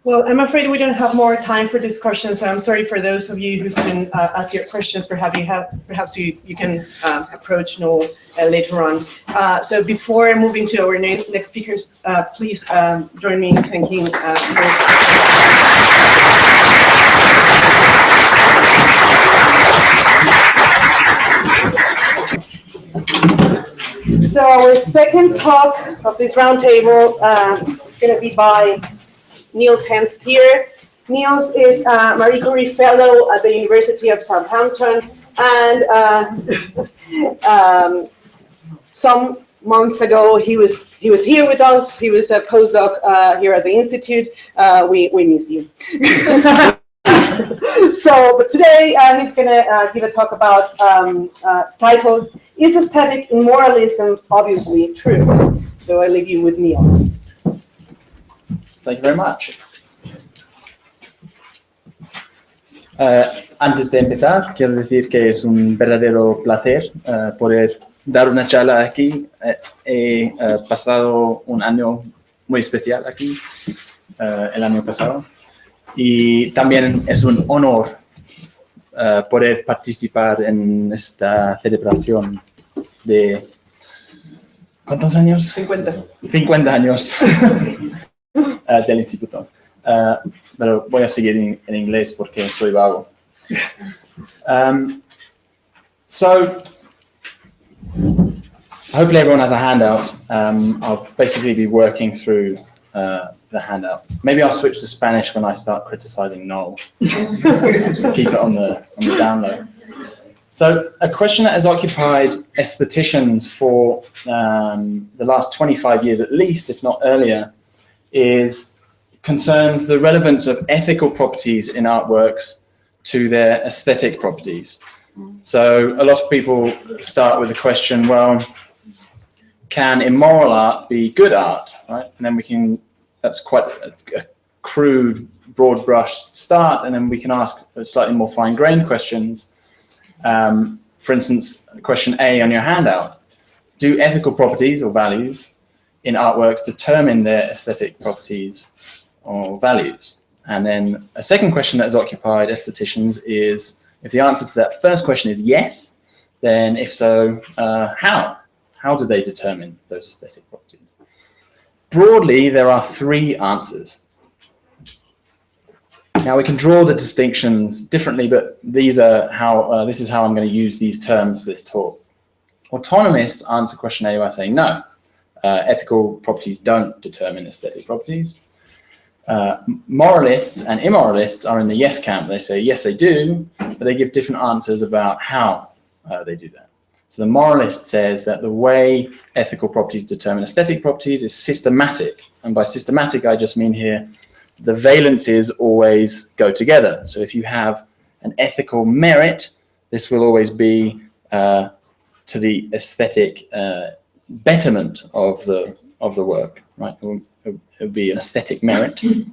Speaker 1: Well, I'm afraid we don't have more time for discussion, so I'm sorry for those of you who couldn't ask your questions. Perhaps you can approach Noel later on. So before moving to our next speakers, please join me in thanking So our second talk of this roundtable is going to be by Nils-Hennes Stear. Nils is a Marie Curie Fellow at the University of Southampton, and some months ago he was here with us. He was a postdoc here at the Institute. We miss you. But today he's going to give a talk about titled "Is Aesthetic in Moralism Obviously True?" So I leave you with Niels.
Speaker 10: Thank you very much. Antes de empezar, quiero decir que es un verdadero placer poder dar una charla aquí. He pasado un año muy especial aquí, el año pasado, y también es un honor poder participar en esta celebración de... ¿Cuántos años?
Speaker 1: 50.
Speaker 10: 50 años del instituto. Pero voy a seguir en inglés porque soy vago. So, hopefully everyone has a handout. I'll basically be working through the handout. Maybe I'll switch to Spanish when I start criticizing Noel. Just to keep it on the down low. So, a question that has occupied aestheticians for the last 25 years at least, if not earlier, concerns the relevance of ethical properties in artworks to their aesthetic properties. So a lot of people start with the question, well, can immoral art be good art, right? And then that's quite a crude, broad brush start, and then we can ask slightly more fine-grained questions. For instance, question A on your handout, do ethical properties or values in artworks determine their aesthetic properties or values? And then a second question that has occupied aestheticians is, if the answer to that first question is yes, then if so, how? How do they determine those aesthetic properties? Broadly, there are three answers. Now we can draw the distinctions differently, but this is how I'm going to use these terms for this talk. Autonomists answer question A by saying no. Ethical properties don't determine aesthetic properties. Moralists and immoralists are in the yes camp. They say yes, they do, but they give different answers about how they do that. So the moralist says that the way ethical properties determine aesthetic properties is systematic. And by systematic, I just mean here the valences always go together. So if you have an ethical merit, this will always be to the aesthetic betterment of the work, right? It would be an aesthetic merit. And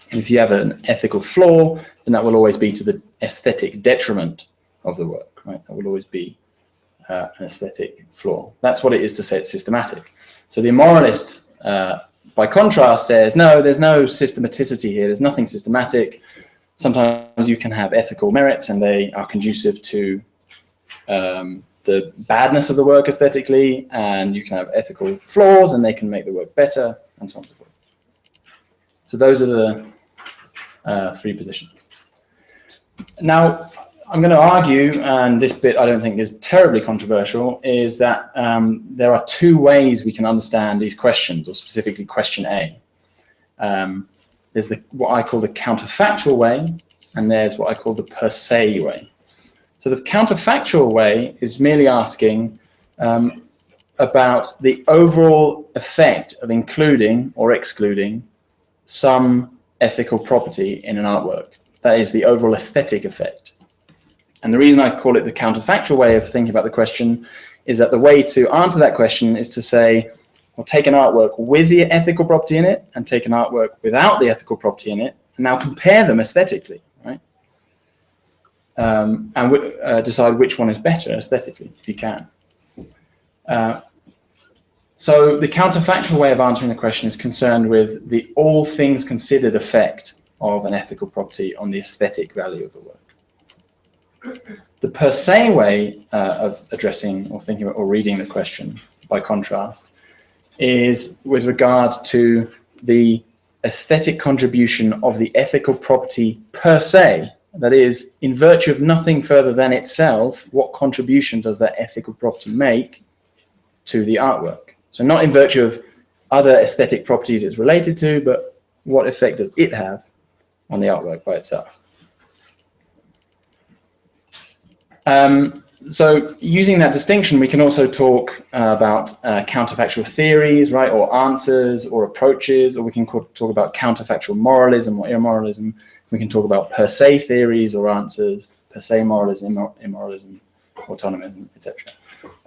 Speaker 10: if you have an ethical flaw, then that will always be to the aesthetic detriment of the work, right? That will always be an aesthetic flaw. That's what it is to say it's systematic. So the immoralist, by contrast, says, no, there's no systematicity here. There's nothing systematic. Sometimes you can have ethical merits and they are conducive to the badness of the work aesthetically, and you can have ethical flaws and they can make the work better, and so on and so forth. So those are the three positions. Now, I'm going to argue, and this bit I don't think is terribly controversial, is that there are two ways we can understand these questions, or specifically question A. There's what I call the counterfactual way, and there's what I call the per se way. So the counterfactual way is merely asking about the overall effect of including or excluding some ethical property in an artwork. That is the overall aesthetic effect. And the reason I call it the counterfactual way of thinking about the question is that the way to answer that question is to say, well, take an artwork with the ethical property in it and take an artwork without the ethical property in it, and now compare them aesthetically, right? And decide which one is better aesthetically, if you can. So the counterfactual way of answering the question is concerned with the all things considered effect of an ethical property on the aesthetic value of the work. The per se way of addressing or thinking about or reading the question, by contrast, is with regards to the aesthetic contribution of the ethical property per se. That is, in virtue of nothing further than itself, what contribution does that ethical property make to the artwork? So not in virtue of other aesthetic properties it's related to, but what effect does it have on the artwork by itself? So using that distinction, we can also talk about counterfactual theories, right, or answers or approaches, or we can talk about counterfactual moralism or immoralism. We can talk about per se theories or answers, per se moralism, immoralism, autonomism, etc.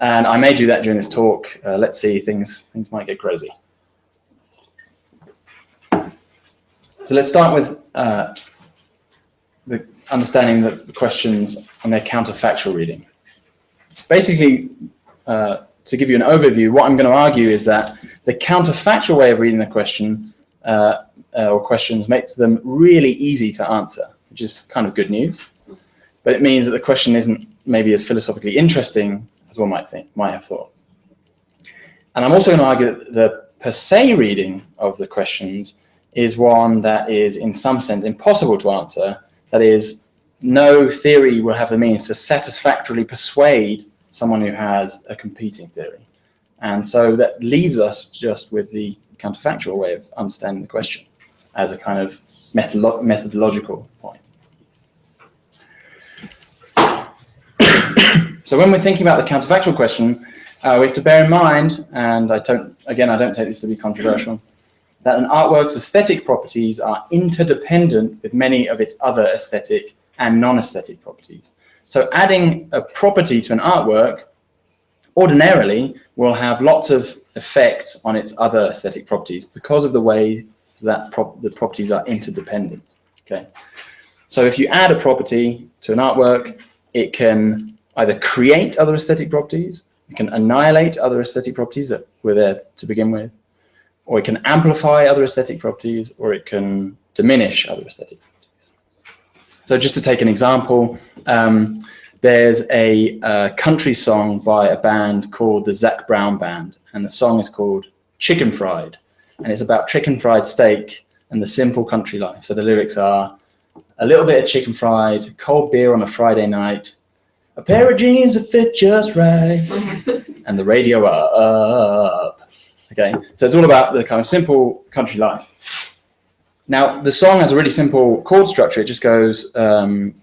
Speaker 10: And I may do that during this talk. Let's see, things might get crazy. So let's start with the understanding the questions on their counterfactual reading. Basically, to give you an overview, what I'm going to argue is that the counterfactual way of reading the question or questions makes them really easy to answer, which is kind of good news. But it means that the question isn't maybe as philosophically interesting as one might have thought. And I'm also going to argue that the per se reading of the questions is one that is in some sense impossible to answer. That is, no theory will have the means to satisfactorily persuade someone who has a competing theory. And so that leaves us just with the counterfactual way of understanding the question as a kind of methodological point. So when we're thinking about the counterfactual question, we have to bear in mind, and I don't take this to be controversial, that an artwork's aesthetic properties are interdependent with many of its other aesthetic and non-aesthetic properties. So adding a property to an artwork ordinarily will have lots of effects on its other aesthetic properties because of the way that the properties are interdependent. Okay, so if you add a property to an artwork, it can either create other aesthetic properties, it can annihilate other aesthetic properties that were there to begin with, or it can amplify other aesthetic properties, or it can diminish other aesthetic properties. So just to take an example, there's a country song by a band called the Zac Brown Band, and the song is called Chicken Fried, and it's about chicken fried steak and the simple country life. So the lyrics are, a little bit of chicken fried, cold beer on a Friday night, a pair of jeans that fit just right, and the radio up. Okay, so it's all about the kind of simple country life. Now, the song has a really simple chord structure. It just goes 1,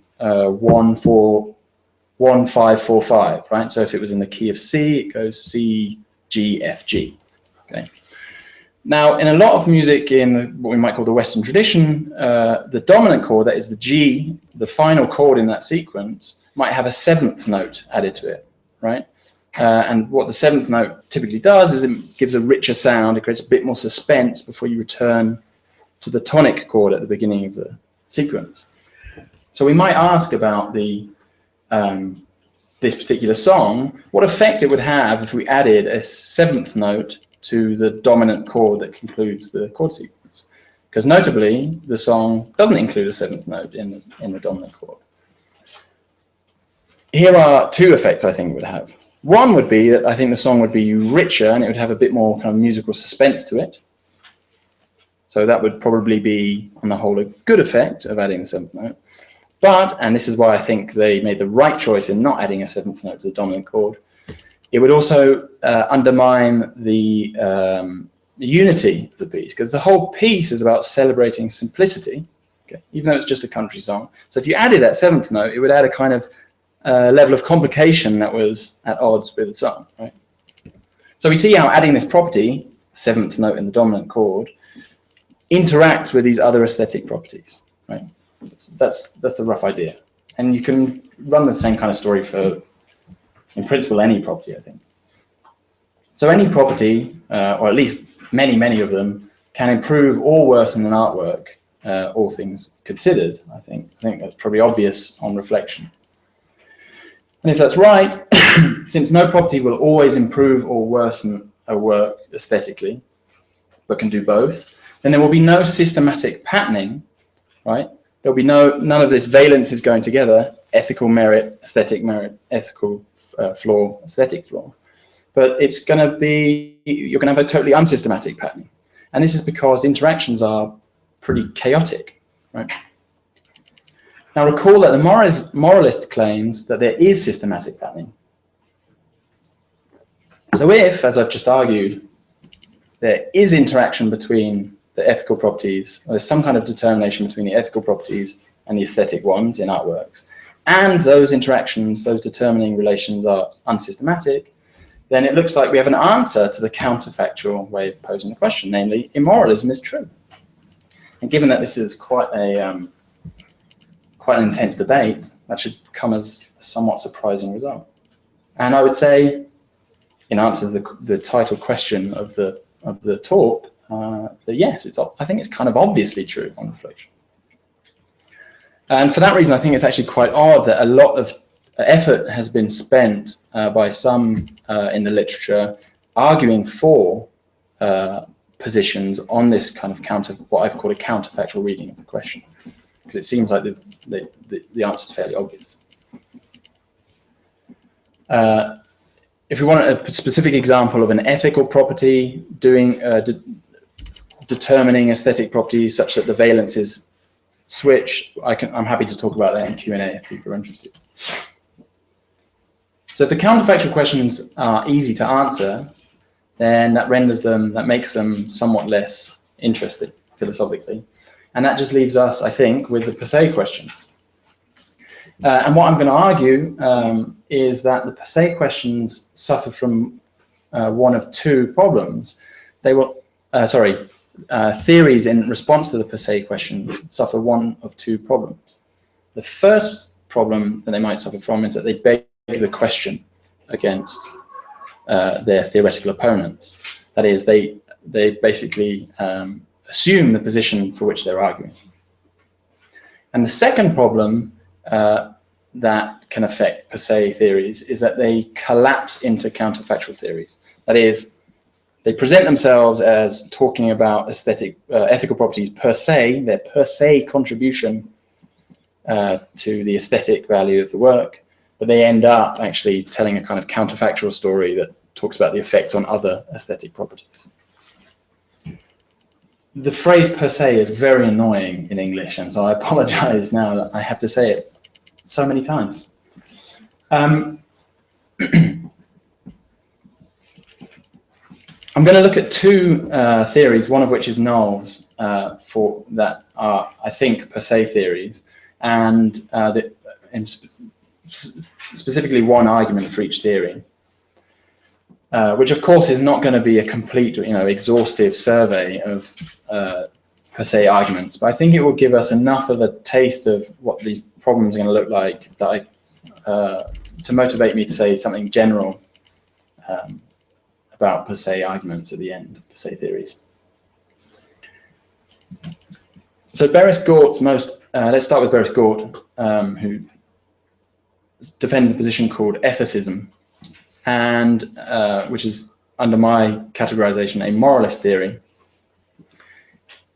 Speaker 10: 4, 1, 5, 4, 5, right? So if it was in the key of C, it goes C, G, F, G. Okay. Now, in a lot of music in what we might call the Western tradition, the dominant chord, that is the G, the final chord in that sequence, might have a seventh note added to it, right? And what the seventh note typically does is it gives a richer sound. It creates a bit more suspense before you return to the tonic chord at the beginning of the sequence. So we might ask about the this particular song, what effect it would have if we added a seventh note to the dominant chord that concludes the chord sequence. Because notably, the song doesn't include a seventh note in the dominant chord. Here are two effects I think it would have. One would be that I think the song would be richer and it would have a bit more kind of musical suspense to it. So that would probably be, on the whole, a good effect of adding the seventh note. But, and this is why I think they made the right choice in not adding a seventh note to the dominant chord, it would also undermine the unity of the piece, because the whole piece is about celebrating simplicity, okay, even though it's just a country song. So if you added that seventh note, it would add a kind of level of complication that was at odds with the song, right? So we see how adding this property, seventh note in the dominant chord, interacts with these other aesthetic properties, right? That's the rough idea. And you can run the same kind of story for, in principle, any property, I think. So any property, or at least many of them, can improve or worsen an artwork, all things considered, I think. I think that's probably obvious on reflection. And if that's right, since no property will always improve or worsen a work aesthetically, but can do both, then there will be no systematic patterning, right? There'll be none of this valence is going together, ethical merit, ethical flaw, aesthetic flaw. But it's going to be, you're going to have a totally unsystematic patterning. And this is because interactions are pretty chaotic, right? Now recall that the moralist claims that there is systematic patterning. So if, as I've just argued, there is interaction between the ethical properties, or there's some kind of determination between the ethical properties and the aesthetic ones in artworks, and those interactions, those determining relations are unsystematic, then it looks like we have an answer to the counterfactual way of posing the question, namely, immoralism is true. And given that this is quite an intense debate, that should come as a somewhat surprising result. And I would say, in answer to the title question of the talk, that yes, I think it's kind of obviously true on reflection. And for that reason, I think it's actually quite odd that a lot of effort has been spent by some in the literature arguing for positions on this kind of what I've called a counterfactual reading of the question, because it seems like the answer is fairly obvious. If we want a specific example of an ethical property determining aesthetic properties such that the valences switch, I'm happy to talk about that in Q&A if people are interested. So if the counterfactual questions are easy to answer, then that makes them somewhat less interesting philosophically. And that just leaves us, I think, with the per se questions. And what I'm going to argue is that the per se questions suffer from one of two problems. Theories in response to the per se questions suffer one of two problems. The first problem that they might suffer from is that they beg the question against their theoretical opponents. That is, they basically assume the position for which they're arguing. And the second problem that can affect per se theories is that they collapse into counterfactual theories. That is, they present themselves as talking about ethical properties per se, their per se contribution to the aesthetic value of the work, but they end up actually telling a kind of counterfactual story that talks about the effects on other aesthetic properties. The phrase per se is very annoying in English, and so I apologize now that I have to say it so many times. I'm going to look at two theories, one of which is Noel's, that are, I think, per se theories, and specifically one argument for each theory, which of course is not going to be a complete, exhaustive survey of per se arguments, but I think it will give us enough of a taste of what these problems are going to look like that to motivate me to say something general about per se arguments at the end, per se theories. So Beresgort's let's start with Beresgort, who defends a position called ethicism, and which is, under my categorization, a moralist theory.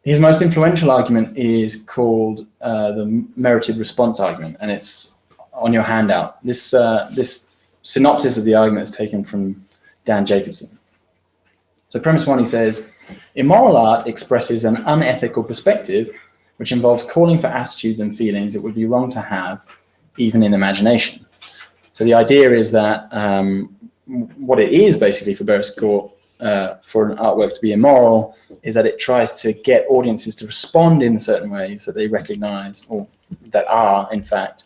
Speaker 10: His most influential argument is called the merited response argument, and it's on your handout. This synopsis of the argument is taken from Dan Jacobson. So premise one, he says, immoral art expresses an unethical perspective which involves calling for attitudes and feelings it would be wrong to have, even in imagination. So the idea is that what it is basically for Beresgort, for an artwork to be immoral, is that it tries to get audiences to respond in certain ways that they recognize, or that are, in fact,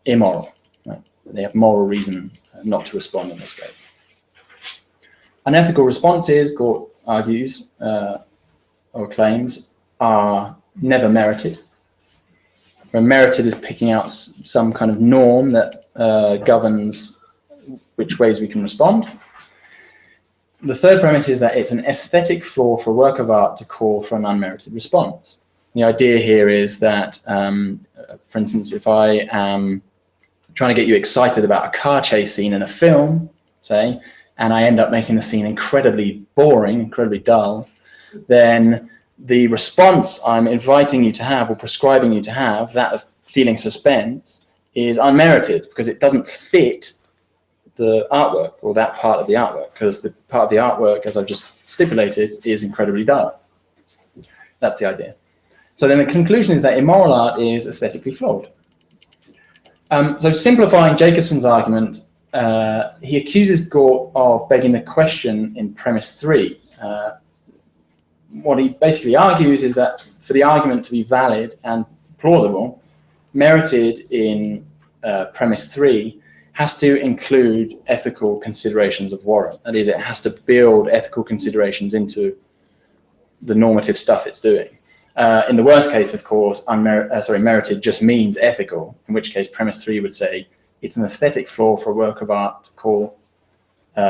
Speaker 10: immoral. Right? They have moral reason not to respond in those ways. Unethical responses, Gort argues, or claims, are never merited. Where merited is picking out some kind of norm that governs which ways we can respond. The third premise is that it's an aesthetic flaw for a work of art to call for an unmerited response. The idea here is that, for instance, if I am trying to get you excited about a car chase scene in a film, say, and I end up making the scene incredibly boring, incredibly dull, then the response I'm inviting you to have or prescribing you to have, that of feeling suspense, is unmerited because it doesn't fit the artwork or that part of the artwork, because the part of the artwork, as I've just stipulated, is incredibly dull. That's the idea. So then the conclusion is that immoral art is aesthetically flawed. So simplifying Jacobson's argument, he accuses Gort of begging the question in premise 3. What he basically argues is that for the argument to be valid and plausible, merited in premise 3 has to include ethical considerations of warrant. That is, it has to build ethical considerations into the normative stuff it's doing. In the worst case, of course, merited just means ethical, in which case premise 3 would say it's an aesthetic flaw for a work of art to call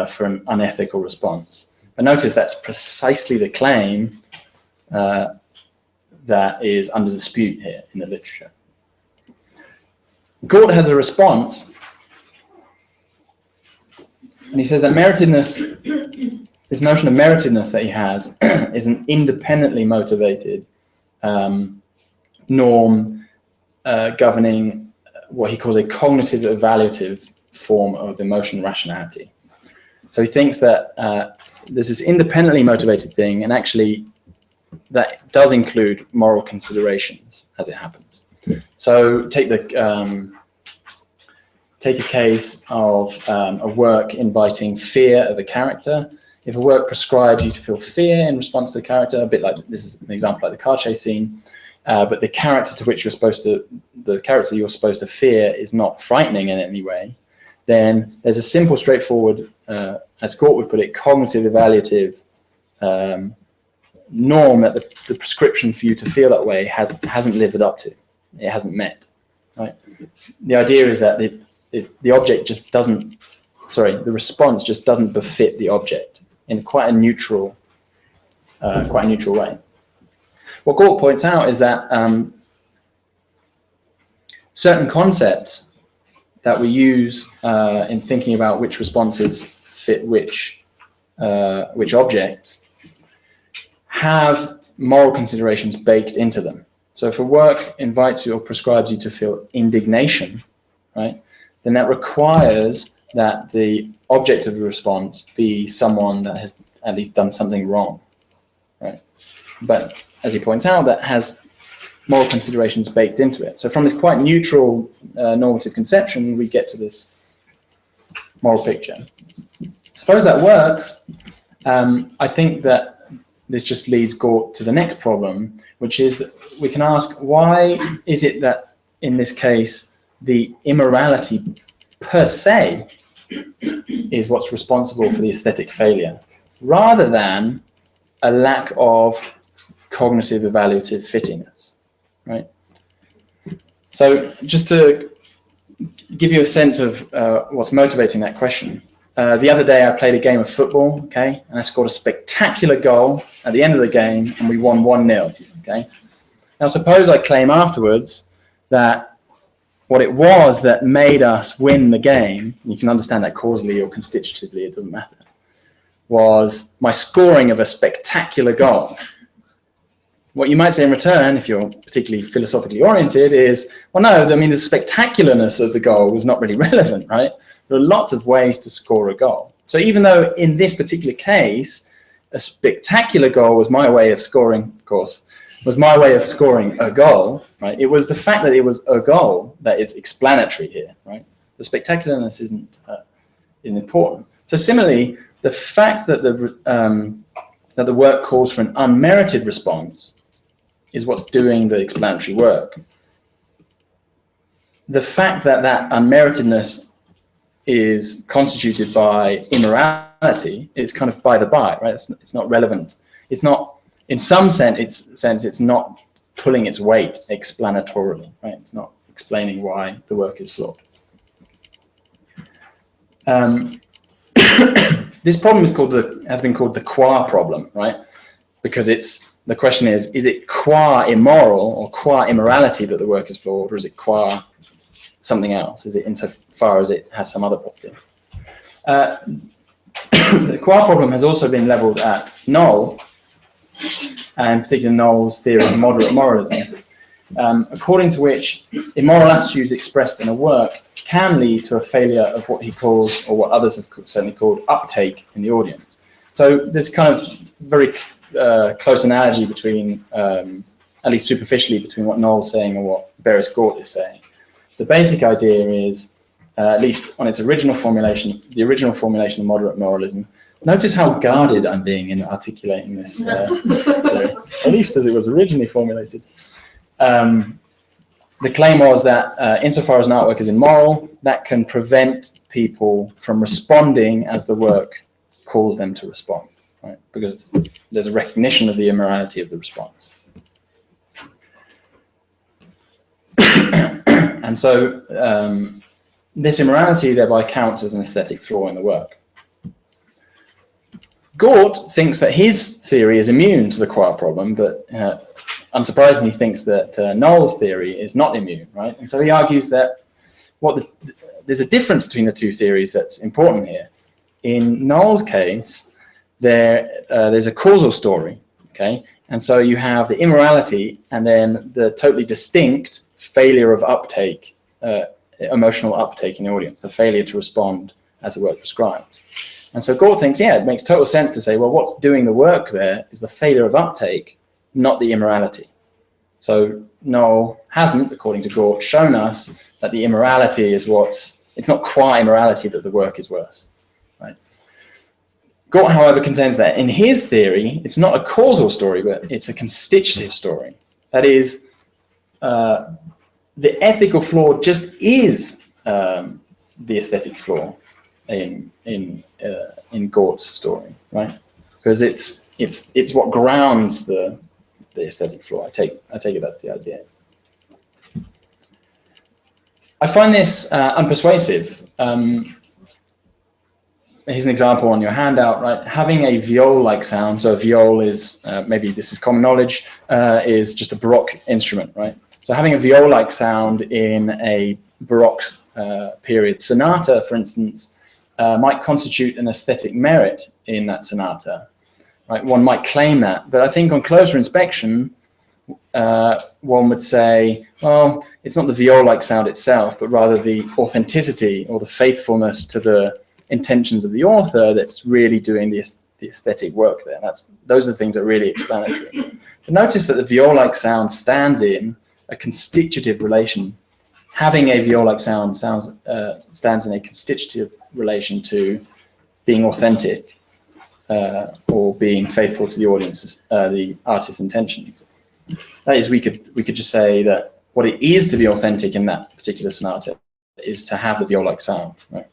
Speaker 10: for an unethical response. But notice that's precisely the claim that is under dispute here in the literature. Gort has a response, and he says that meritedness, this notion of meritedness that he has, is an independently motivated norm governing what he calls a cognitive evaluative form of emotional rationality. So he thinks that there's this independently motivated thing, and actually that does include moral considerations as it happens. So take a case of a work inviting fear of a character. If a work prescribes you to feel fear in response to the character, a bit like this is an example like the car chase scene, but the character you're supposed to fear is not frightening in any way, then there's a simple, straightforward, as Gort would put it, cognitive evaluative norm that the prescription for you to feel that way hasn't lived up to. It hasn't met. Right? The idea is that the object just doesn't, the response just doesn't befit the object in quite a neutral way. What Gort points out is that certain concepts that we use in thinking about which responses fit which objects have moral considerations baked into them. So if a work invites you or prescribes you to feel indignation, right, then that requires that the object of the response be someone that has at least done something wrong, right? But as he points out, that has moral considerations baked into it. So from this quite neutral normative conception, we get to this moral picture. Suppose that works, I think that this just leads Gort to the next problem, which is that we can ask, why is it that in this case, the immorality per se is what's responsible for the aesthetic failure, rather than a lack of cognitive evaluative fittingness, right? So just to give you a sense of what's motivating that question, the other day I played a game of football, okay, and I scored a spectacular goal at the end of the game, and we won 1-0, okay? Now suppose I claim afterwards that what it was that made us win the game, and you can understand that causally or constitutively, it doesn't matter, was my scoring of a spectacular goal. What you might say in return, if you're particularly philosophically oriented, is, well, no, I mean, the spectacularness of the goal was not really relevant, right? There are lots of ways to score a goal. So even though in this particular case, a spectacular goal was my way of scoring, of course, was my way of scoring a goal, right? It was the fact that it was a goal that is explanatory here, right? The spectacularness isn't important. So similarly, the fact that the work calls for an unmerited response is what's doing the explanatory work. The fact that that unmeritedness is constituted by immorality is kind of by the by, right? It's not relevant. It's not, in some sense, it's not pulling its weight explanatorily, right? It's not explaining why the work is flawed. This problem has been called the qua problem, right? Because the question is it qua immoral or qua immorality that the work is flawed, or is it qua something else? Is it insofar as it has some other property? The qua problem has also been leveled at Noël, and particularly Noël's theory of moderate moralism, according to which immoral attitudes expressed in a work can lead to a failure of what he calls, or what others have certainly called, uptake in the audience. So there's kind of very close analogy between, at least superficially, between what Noël's saying and what Beres-Gort is saying. The basic idea is, at least on its original formulation, the original formulation of moderate moralism. Notice how guarded I'm being in articulating this, theory, at least as it was originally formulated. The claim was that insofar as an artwork is immoral, that can prevent people from responding as the work calls them to respond, right? Because there's a recognition of the immorality of the response. And so this immorality thereby counts as an aesthetic flaw in the work. Gort thinks that his theory is immune to the qua problem, but unsurprisingly thinks that Noël's theory is not immune, right? And so he argues that there's a difference between the two theories that's important here. In Noël's case, there's a causal story, okay? And so you have the immorality and then the totally distinct failure of uptake, emotional uptake in the audience, the failure to respond as the work prescribes. And so Gort thinks, yeah, it makes total sense to say, well, what's doing the work there is the failure of uptake, not the immorality. So Noël hasn't, according to Gort, shown us that the immorality is it's not qua immorality that the work is worse, right? Gort, however, contends that in his theory, it's not a causal story, but it's a constitutive story. That is, the ethical flaw just is the aesthetic flaw in Gort's story, right? Because it's what grounds the aesthetic flaw. I take it that's the idea. I find this unpersuasive. Here's an example on your handout, right? Having a viol-like sound, so a viol is, maybe this is common knowledge, is just a Baroque instrument, right? So having a viol-like sound in a Baroque period sonata, for instance, might constitute an aesthetic merit in that sonata, right? One might claim that, but I think on closer inspection, one would say, well, it's not the viol-like sound itself, but rather the authenticity or the faithfulness to the intentions of the author that's really doing the aesthetic work there. Those are the things that are really explanatory. But notice that the viol-like sound stands in a constitutive relation. Having a viol-like sound stands in a constitutive relation to being authentic or being faithful to the audience, the artist's intentions. That is, we could just say that what it is to be authentic in that particular sonata is to have the viol-like sound, right?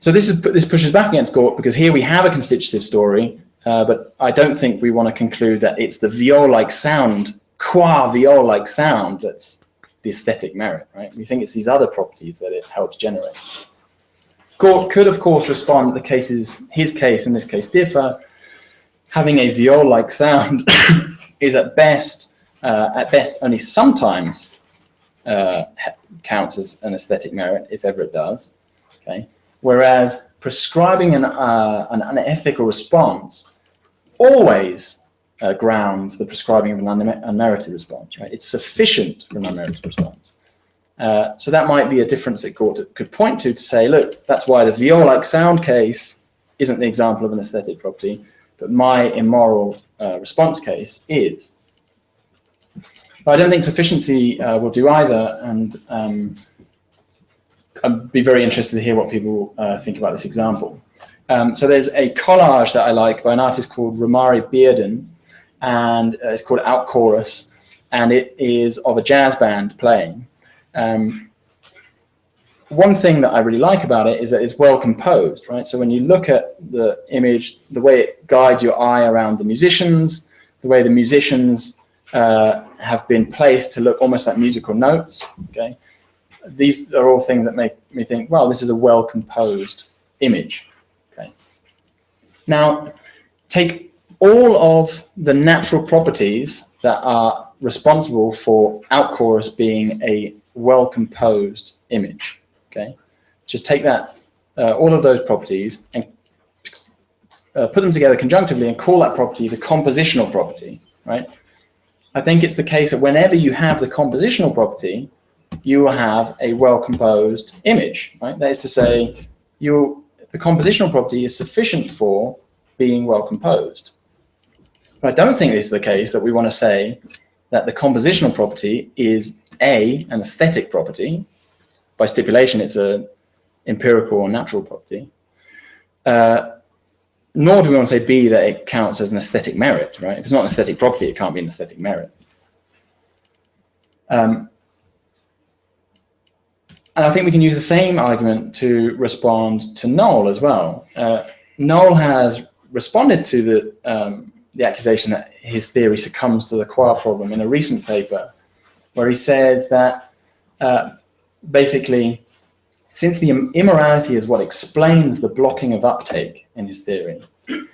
Speaker 10: So this pushes back against Gort because here we have a constitutive story, but I don't think we want to conclude that it's the viol-like sound, qua viol-like sound, that's the aesthetic merit, right? We think it's these other properties that it helps generate. Gort could, of course, respond that his case and this case differ. Having a viol-like sound is at best only sometimes counts as an aesthetic merit, if ever it does. Okay, whereas prescribing an unethical response always grounds the prescribing of an unmerited response. Right, it's sufficient for an unmerited response. So that might be a difference that Gort could point to say, look, that's why the viol-like sound case isn't the example of an aesthetic property, but my immoral response case is. But I don't think sufficiency will do either, and I'd be very interested to hear what people think about this example. So there's a collage that I like by an artist called Romare Bearden, and it's called Out Chorus, and it is of a jazz band playing. One thing that I really like about it is that it's well composed, right? So when you look at the image, the way it guides your eye around the musicians, the way the musicians have been placed to look almost like musical notes, okay? These are all things that make me think, well, this is a well composed image, okay? Now, take all of the natural properties that are responsible for Out Chorus being a well composed image. Okay, just take that, all of those properties and put them together conjunctively and call that property the compositional property, right? I think it's the case that whenever you have the compositional property, you will have a well-composed image, right? That is to say, the compositional property is sufficient for being well-composed. But I don't think this is the case that we want to say that the compositional property is an aesthetic property. By stipulation, it's an empirical or natural property. Nor do we want to say B, that it counts as an aesthetic merit, right? If it's not an aesthetic property, it can't be an aesthetic merit. And I think we can use the same argument to respond to Noël as well. Noël has responded to the accusation that his theory succumbs to the qua problem in a recent paper, where he says that basically, since the immorality is what explains the blocking of uptake in his theory,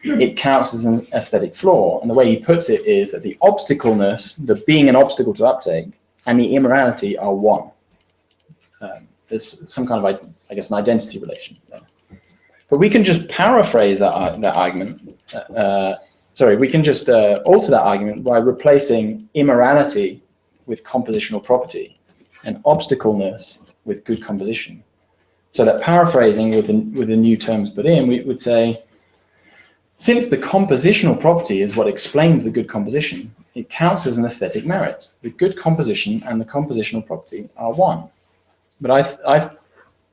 Speaker 10: it counts as an aesthetic flaw. And the way he puts it is that the obstacleness, the being an obstacle to uptake, and the immorality are one. There's some kind of, I guess, an identity relation there. But we can just paraphrase that argument. We can just alter that argument by replacing immorality with compositional property and obstacleness with good composition. So that paraphrasing with the new terms put in, we would say, since the compositional property is what explains the good composition, it counts as an aesthetic merit. The good composition and the compositional property are one. But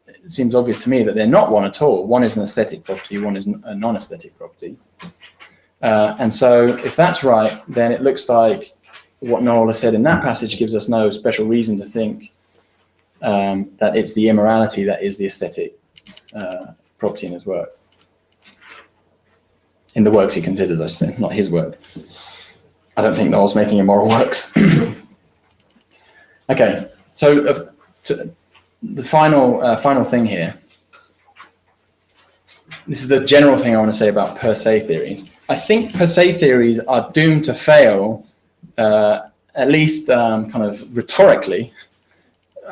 Speaker 10: it seems obvious to me that they're not one at all. One is an aesthetic property, one is a non-aesthetic property. And so if that's right, then it looks like what Noël has said in that passage gives us no special reason to think that it's the immorality that is the aesthetic property in his work. In the works he considers, I should say, not his work. I don't think Noël's making immoral works. Okay, so the final thing here. This is the general thing I want to say about per se theories. I think per se theories are doomed to fail, at least kind of rhetorically.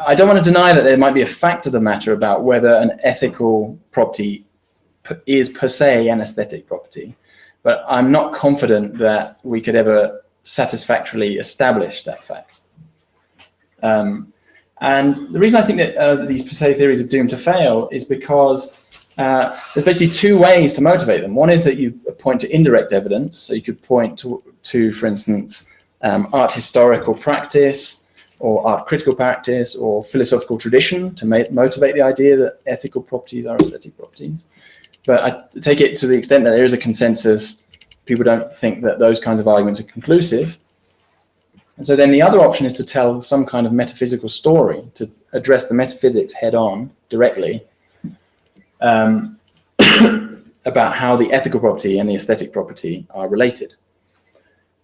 Speaker 10: I don't want to deny that there might be a fact of the matter about whether an ethical property is per se an aesthetic property, but I'm not confident that we could ever satisfactorily establish that fact. And the reason I think that these per se theories are doomed to fail is because there's basically two ways to motivate them. One is that you point to indirect evidence. So you could point to for instance, art historical practice or art critical practice or philosophical tradition to motivate the idea that ethical properties are aesthetic properties. But I take it to the extent that there is a consensus, people don't think that those kinds of arguments are conclusive. And so then the other option is to tell some kind of metaphysical story, to address the metaphysics head on directly, about how the ethical property and the aesthetic property are related.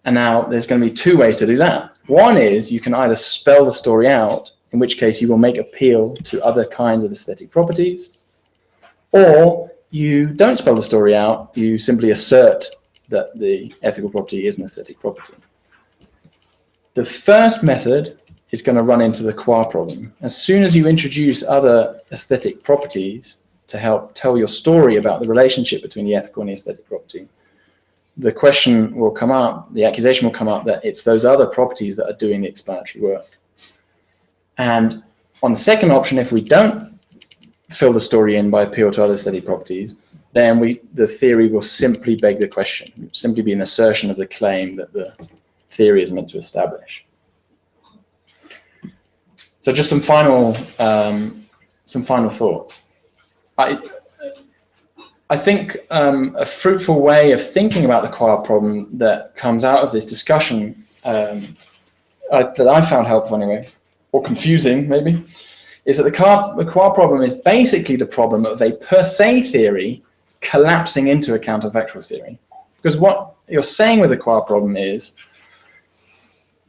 Speaker 10: And now there's going to be two ways to do that. One is you can either spell the story out, in which case you will make appeal to other kinds of aesthetic properties, or you don't spell the story out, you simply assert that the ethical property is an aesthetic property. The first method is going to run into the qua problem. As soon as you introduce other aesthetic properties to help tell your story about the relationship between the ethical and the aesthetic property, the question will come up, the accusation will come up that it's those other properties that are doing the explanatory work. And on the second option, if we don't fill the story in by appeal to other aesthetic properties, then the theory will simply beg the question. It will simply be an assertion of the claim that the theory is meant to establish. So just some final thoughts. I think a fruitful way of thinking about the qua problem that comes out of this discussion, that I found helpful anyway, or confusing maybe, is that the qua problem is basically the problem of a per se theory collapsing into a counterfactual theory. Because what you're saying with the qua problem is,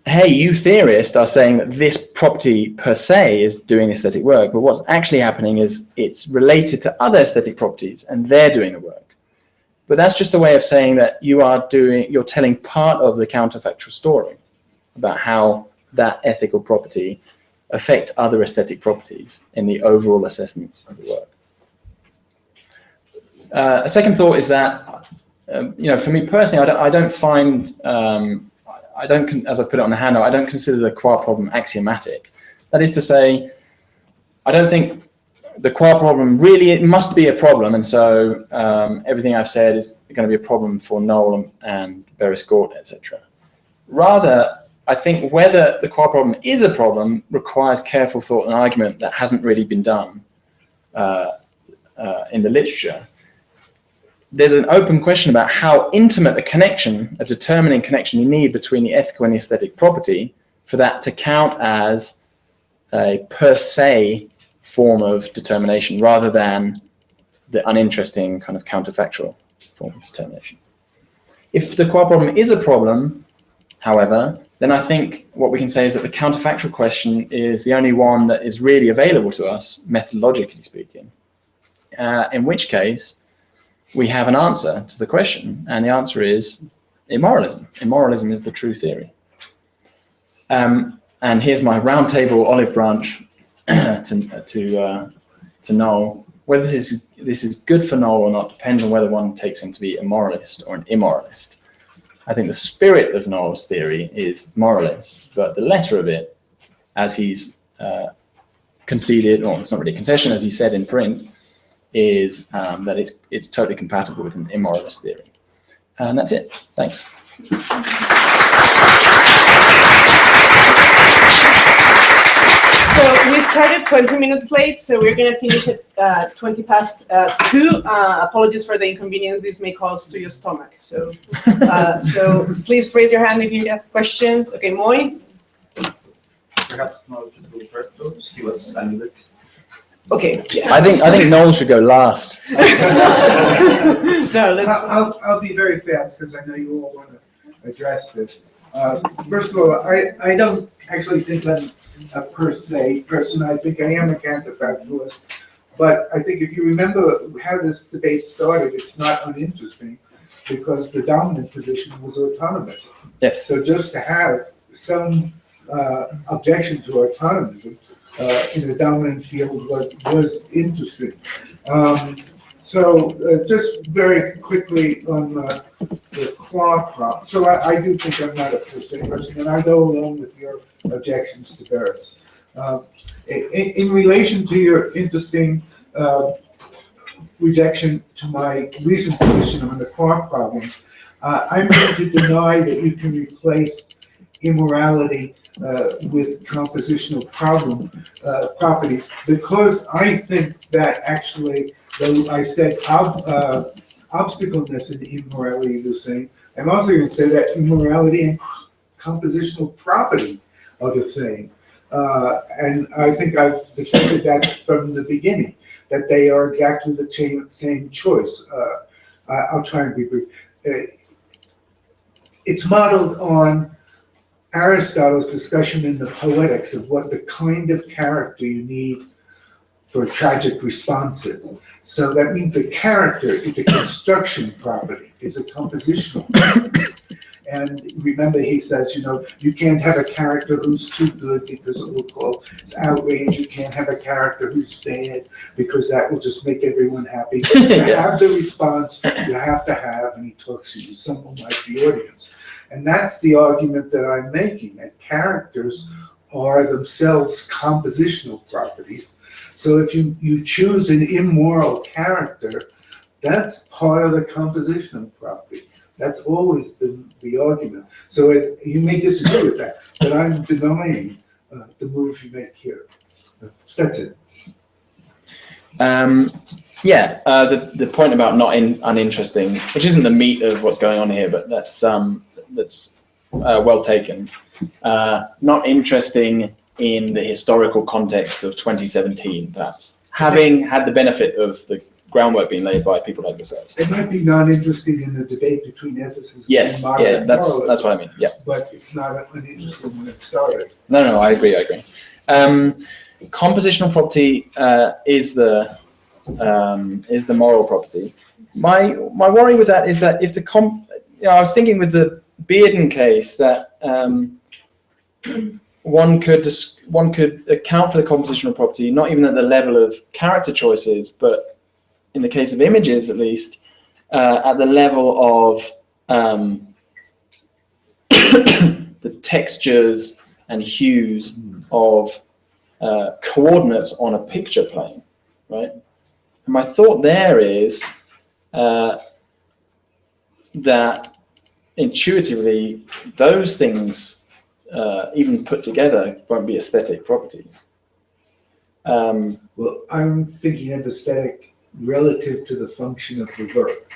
Speaker 10: hey, you theorists are saying that this property per se is doing aesthetic work, but what's actually happening is it's related to other aesthetic properties and they're doing the work. But that's just a way of saying that you're telling part of the counterfactual story about how that ethical property affect other aesthetic properties in the overall assessment of the work. A second thought is that, for me personally, I don't find, as I put it on the handout, I don't consider the qua problem axiomatic. That is to say, I don't think the qua problem really, it must be a problem, and so everything I've said is going to be a problem for Noel and Berescourt, etc. Rather, I think whether the qua problem is a problem requires careful thought and argument that hasn't really been done in the literature. There's an open question about how intimate a determining connection you need between the ethical and the aesthetic property for that to count as a per se form of determination rather than the uninteresting kind of counterfactual form of determination. If the qua problem is a problem, however, then I think what we can say is that the counterfactual question is the only one that is really available to us, methodologically speaking, in which case we have an answer to the question, and the answer is immoralism. Immoralism is the true theory. And here's my roundtable olive branch to Noel. Whether this is good for Noel or not depends on whether one takes him to be a moralist or an immoralist. I think the spirit of Noel's theory is moralist, but the letter of it, as he's conceded, or it's not really a concession, as he said in print, is that it's totally compatible with an immoralist theory. And that's it. Thanks.
Speaker 1: So we started 20 minutes late, so we're going to finish at 20 past 2. Apologies for the inconvenience this may cause to your stomach. So, so please raise your hand if you have questions. Okay, Moy?
Speaker 3: Perhaps Noel should go first, though. He was a little bit.
Speaker 1: Okay. Yes.
Speaker 10: I think Noel should go last.
Speaker 1: No, let's.
Speaker 2: I'll be very fast because I know you all want to address this. First of all, I don't actually think I'm a per se person. I think I am a counterfactualist. But I think if you remember how this debate started, it's not uninteresting because the dominant position was autonomous.
Speaker 10: Yes.
Speaker 2: So just to have some objection to autonomism in the dominant field was interesting. Just very quickly on the qua problem. So I do think I'm not a per se person, and I go along with your objections to Barris. In relation to your interesting rejection to my recent position on the qua problem, I'm going to deny that you can replace immorality with compositional property, because I think that actually, though I said obstacleness in immorality is the same, I'm also going to say that immorality and compositional property are the same. And I think I've defended that from the beginning, that they are exactly the same choice. I'll try and be brief. It's modeled on Aristotle's discussion in the Poetics of what the kind of character you need for tragic responses. So that means the character is a construction property, is a compositional property. And remember, he says, you can't have a character who's too good because it will cause outrage. You can't have a character who's bad because that will just make everyone happy. To have the response, you have to have, and he talks to someone like the audience. And that's the argument that I'm making, that characters are themselves compositional properties. So if you choose an immoral character, that's part of the compositional property. That's always been the argument. So you may disagree with that, but I'm denying the move you make here. That's it.
Speaker 10: The point about not uninteresting, which isn't the meat of what's going on here, but that's well taken. Not interesting in the historical context of 2017, perhaps. Having had the benefit of the groundwork being laid by people like yourselves.
Speaker 2: It might be non-interesting in the debate between ethicists and modern moralists,
Speaker 10: that's what I mean. Yeah,
Speaker 2: but it's not uninteresting when it started.
Speaker 10: No, I agree. Compositional property is the moral property. My worry with that is that if I was thinking with the Bearden case that one could account for the compositional property, not even at the level of character choices, but in the case of images at least, at the level of the textures and hues of coordinates on a picture plane, right? And my thought there is that intuitively those things, even put together, won't be aesthetic properties.
Speaker 2: Well, I'm thinking of aesthetic relative to the function of the work.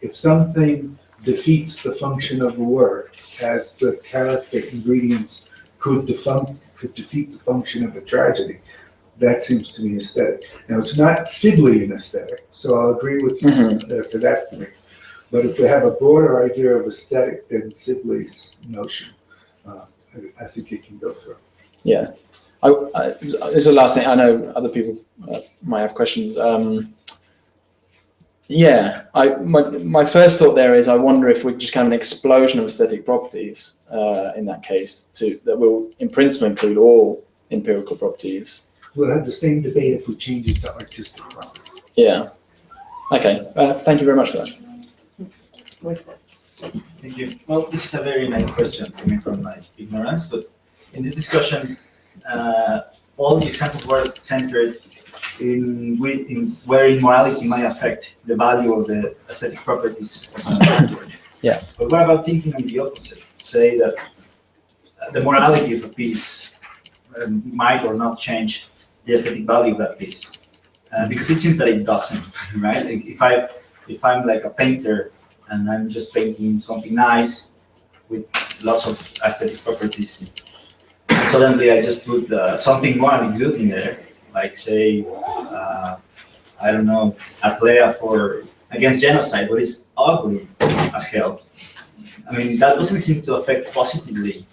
Speaker 2: If something defeats the function of the work, as the character ingredients could defeat the function of a tragedy, that seems to me aesthetic. Now, it's not Sibley aesthetic, so I'll agree with you to that point. But if we have a broader idea of aesthetic than Sibley's notion, I think it can go through.
Speaker 10: Yeah. This is the last thing. I know other people might have questions. Yeah, my first thought there is I wonder if we just have an explosion of aesthetic properties in that case that will in principle include all empirical properties.
Speaker 2: We'll have the same debate if we change it to artistic property.
Speaker 10: Yeah. Okay. Thank you very much for that.
Speaker 3: Thank you. Well, this is a very nice question coming from my ignorance, but in this discussion, all the examples were centered in where immorality might affect the value of the aesthetic properties of an artwork.
Speaker 10: Yeah.
Speaker 3: But what about thinking on the opposite? Say that the morality of a piece might or not change the aesthetic value of that piece, because it seems that it doesn't, right? Like if I'm like a painter and I'm just painting something nice with lots of aesthetic properties, and suddenly I just put something morally good in there, like say, I don't know, a play against genocide, but it's ugly as hell. I mean, that doesn't seem to affect positively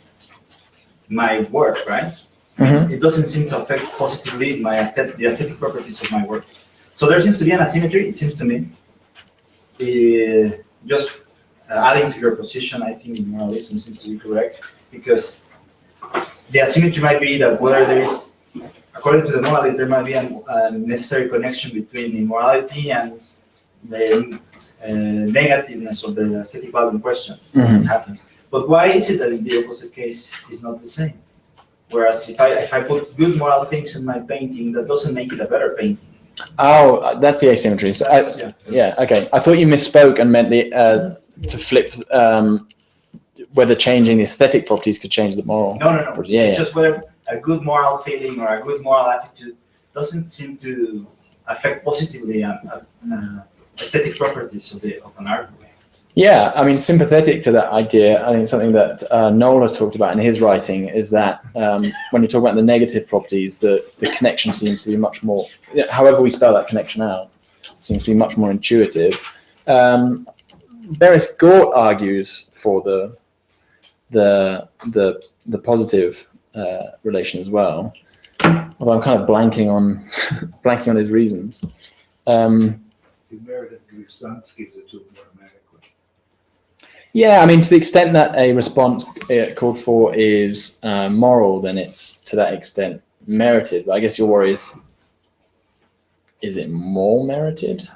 Speaker 3: my work, right?
Speaker 10: Mm-hmm.
Speaker 3: It doesn't seem to affect positively the aesthetic properties of my work. So there seems to be an asymmetry, it seems to me. Just adding to your position, I think moralism seems to be correct, because the asymmetry might be that whether there is, according to the moralist, there might be a necessary connection between immorality and the negativeness of the aesthetic value in question.
Speaker 10: Mm-hmm.
Speaker 3: Happens. But why is it that in the opposite case is not the same? Whereas if I put good moral things in my painting, that doesn't make it a better painting.
Speaker 10: Oh, that's the asymmetry. So yeah, okay. I thought you misspoke and meant to flip whether changing the aesthetic properties could change the moral.
Speaker 3: No.
Speaker 10: Yeah,
Speaker 3: it's just whether a good moral feeling or a good moral attitude doesn't seem to affect positively aesthetic properties of an artwork.
Speaker 10: Yeah, I mean, sympathetic to that idea, I think something that Noel has talked about in his writing is that when you talk about the negative properties, the connection seems to be much more, however we spell that connection out, it seems to be much more intuitive. Beres Gort argues for the positive relation as well, although I'm kind of blanking on his reasons.
Speaker 2: The merit of response gives it to him automatically.
Speaker 10: Yeah, I mean, to the extent that a response called for is moral, then it's to that extent merited. But I guess your worry is it more merited?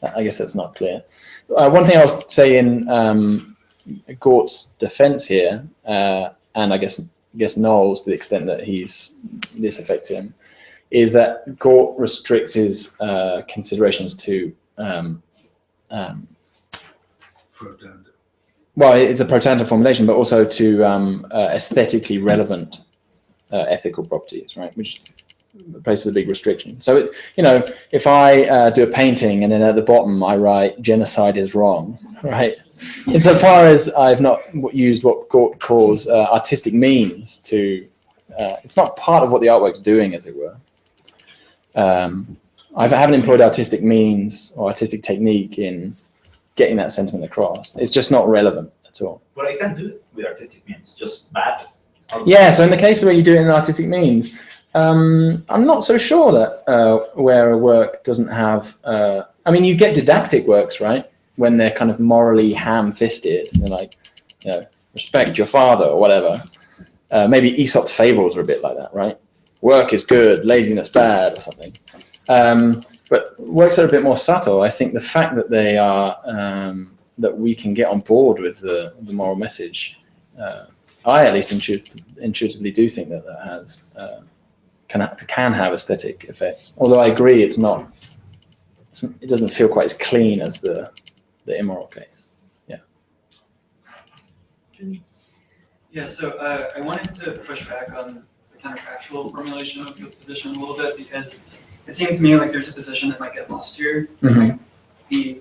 Speaker 10: I guess that's not clear. One thing I will say in Gort's defense here, and I guess Noel's, to the extent that this affects him, is that Gort restricts his considerations to well, it's a pro tanto formulation, but also to aesthetically relevant ethical properties, right? Which places a big restriction. So, if I do a painting and then at the bottom I write genocide is wrong, right? Insofar as I've not used what Gort calls artistic means to, it's not part of what the artwork's doing, as it were. I haven't employed artistic means or artistic technique in getting that sentiment across. It's just not relevant at all.
Speaker 3: But I can do it with artistic means, just bad.
Speaker 10: Yeah, so in the case where you do it in artistic means, I'm not so sure that where a work doesn't have, I mean, you get didactic works, right? When they're kind of morally ham-fisted, and they're like, respect your father or whatever. maybe Aesop's fables are a bit like that, right? Work is good, laziness bad, or something. But works are a bit more subtle. I think the fact that they are, that we can get on board with the moral message, I at least intuitively do think that that has, can have aesthetic effects. Although I agree it doesn't feel quite as clean as the immoral case. Yeah.
Speaker 11: Yeah, so I wanted to push back on the counterfactual formulation of your position a little bit, because it seems to me like there's a position that might get lost here.
Speaker 10: Mm-hmm.
Speaker 11: Might be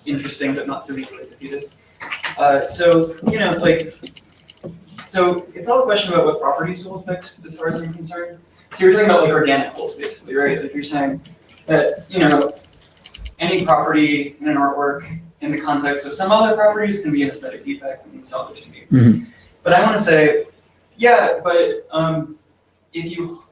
Speaker 11: interesting, but not so easily defeated. So, you know, like, so it's all a question about what properties will affect as far as I'm concerned. So you're talking about like organic wholes, basically, right? Like you're saying that, you know, any property in an artwork in the context of some other properties can be an aesthetic defect and so others can be.
Speaker 10: Mm-hmm.
Speaker 11: But I want to say, yeah, but if you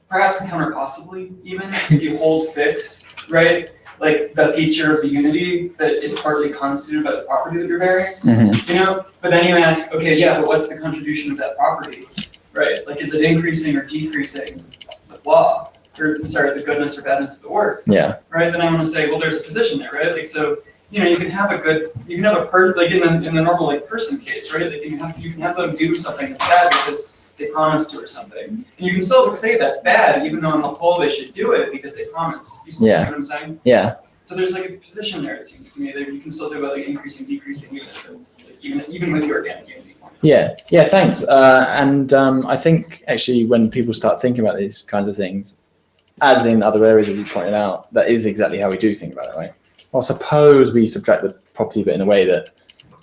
Speaker 11: perhaps counter possibly even if you hold fixed, right, like the feature of the unity that is partly constituted by the property that you're varying,
Speaker 10: Mm-hmm.
Speaker 11: you know, but then you ask, okay, yeah, but what's the contribution of that property, right? Like, is it increasing or decreasing the law, or sorry, the goodness or badness of the work?
Speaker 10: Yeah.
Speaker 11: Right. Then I want to say, well, there's a position there, right? Like, so, you know, you can have a like in the normal like person case, right? Like you can have them do something that's bad because they promised to or something, and you can still say that's bad, even though on the whole they should do it because they promised. You see what I'm saying?
Speaker 10: Yeah.
Speaker 11: So there's like a position there, it seems to me, that you can still do about like increasing, decreasing, even with the organic unity.
Speaker 10: Yeah. Yeah. Thanks. And I think actually when people start thinking about these kinds of things, as in other areas that you pointed out, that is exactly how we do think about it, right? Well, suppose we subtract the property bit in a way that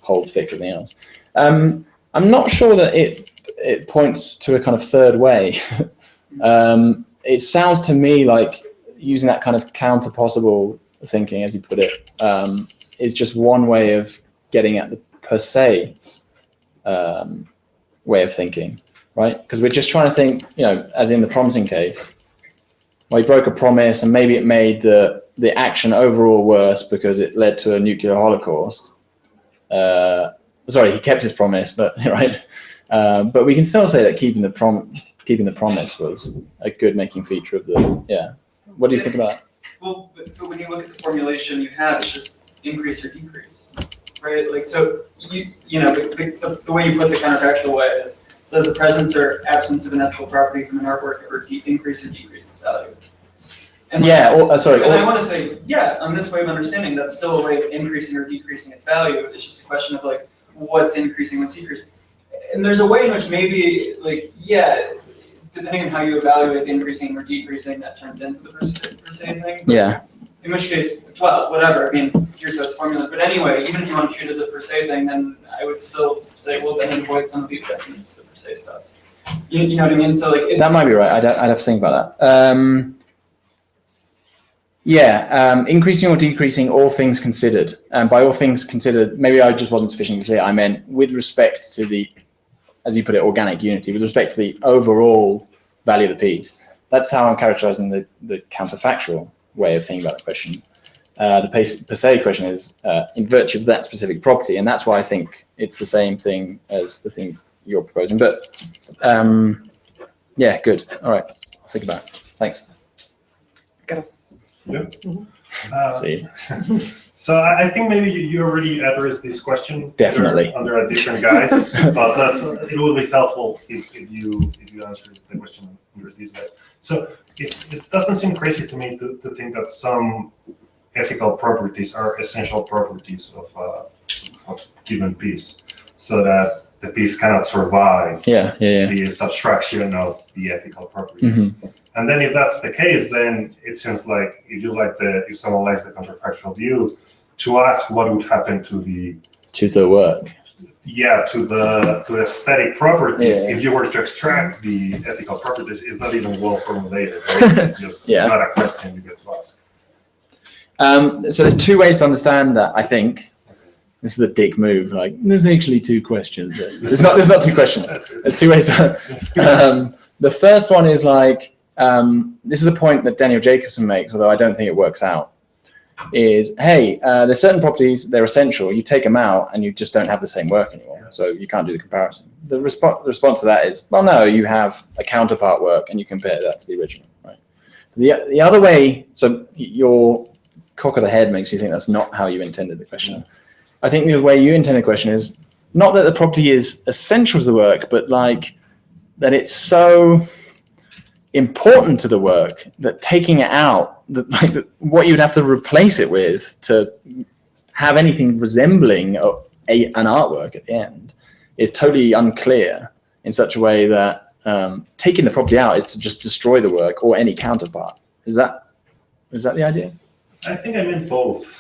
Speaker 10: holds fixed everything else. I'm not sure that it points to a kind of third way. It sounds to me like using that kind of counter possible thinking, as you put it, is just one way of getting at the per se way of thinking, right? Because we're just trying to think, you know, as in the promising case, well, he broke a promise and maybe it made the action overall worse because it led to a nuclear holocaust. Sorry, he kept his promise, but right. But we can still say that keeping the promise was a good making feature of the, yeah. What do you think about that?
Speaker 11: Well, but when you look at the formulation you have, it's just increase or decrease, right? Like, so you know, the way you put the counterfactual way is, does the presence or absence of an ethical property from an artwork ever increase or decrease its value? And
Speaker 10: yeah,
Speaker 11: I want to say, yeah, on this way of understanding, that's still a way of increasing or decreasing its value. It's just a question of like, what's increasing, what's decreasing. And there's a way in which maybe, like, yeah, depending on how you evaluate the increasing or decreasing, that turns into the per se thing.
Speaker 10: Yeah.
Speaker 11: In which case, well, whatever. I mean, here's how it's formulated. But anyway, even if you want to treat it as a per se thing, then I would still say, well, then avoid some of the objections to the per se stuff. You know what I mean? So like,
Speaker 10: that might be right. I'd have to think about that. Increasing or decreasing, all things considered. And by all things considered, maybe I just wasn't sufficiently clear. I meant with respect to the, as you put it, organic unity, with respect to the overall value of the piece. That's how I'm characterizing the counterfactual way of thinking about the question. The per se question is in virtue of that specific property, and that's why I think it's the same thing as the things you're proposing. But yeah, good. All right, I'll think about it. Thanks.
Speaker 4: Yeah.
Speaker 10: See.
Speaker 4: So I think maybe you already addressed this question
Speaker 10: Definitely
Speaker 4: under a different guise, but it will be helpful if you answer the question under these guys. So it doesn't seem crazy to me to think that some ethical properties are essential properties of a given piece, so that the piece cannot survive the subtraction of the ethical properties. Mm-hmm. And then if that's the case, then it seems like if someone likes the counterfactual view, to ask what would happen to the
Speaker 10: work.
Speaker 4: Yeah, to the aesthetic properties. If you were to extract the ethical properties, is not even well formulated. Right? It's just not a question you get to ask.
Speaker 10: So there's two ways to understand that, I think. This is the dick move. Like, there's actually two questions. There's not two questions. There's two ways. The first one is like, this is a point that Daniel Jacobson makes, although I don't think it works out. is, hey, there's certain properties, they're essential. You take them out and you just don't have the same work anymore. So you can't do the comparison. The response to that is, well, no, you have a counterpart work and you compare that to the original, right? The other way, so your cock of the head makes you think that's not how you intended the question. I think the way you intended the question is not that the property is essential to the work, but like that it's so important to the work that taking it out, that like what you'd have to replace it with to have anything resembling an artwork at the end is totally unclear in such a way that taking the property out is to just destroy the work or any counterpart. Is that the idea?
Speaker 4: I think I meant both.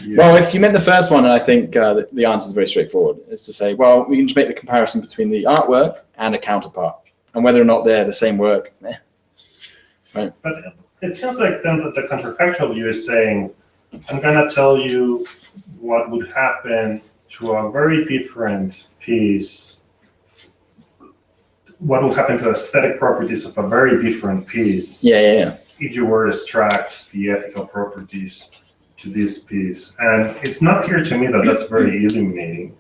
Speaker 10: Yeah. Well, if you meant the first one, and I think the answer is very straightforward, is to say, well, we can just make the comparison between the artwork and a counterpart, and whether or not they're the same work. Right.
Speaker 4: But it seems like then that the counterfactual view is saying, I'm going to tell you what would happen to a very different piece, what will happen to aesthetic properties of a very different piece.
Speaker 10: Yeah.
Speaker 4: If you were to extract the ethical properties to this piece. And it's not clear to me that that's very illuminating.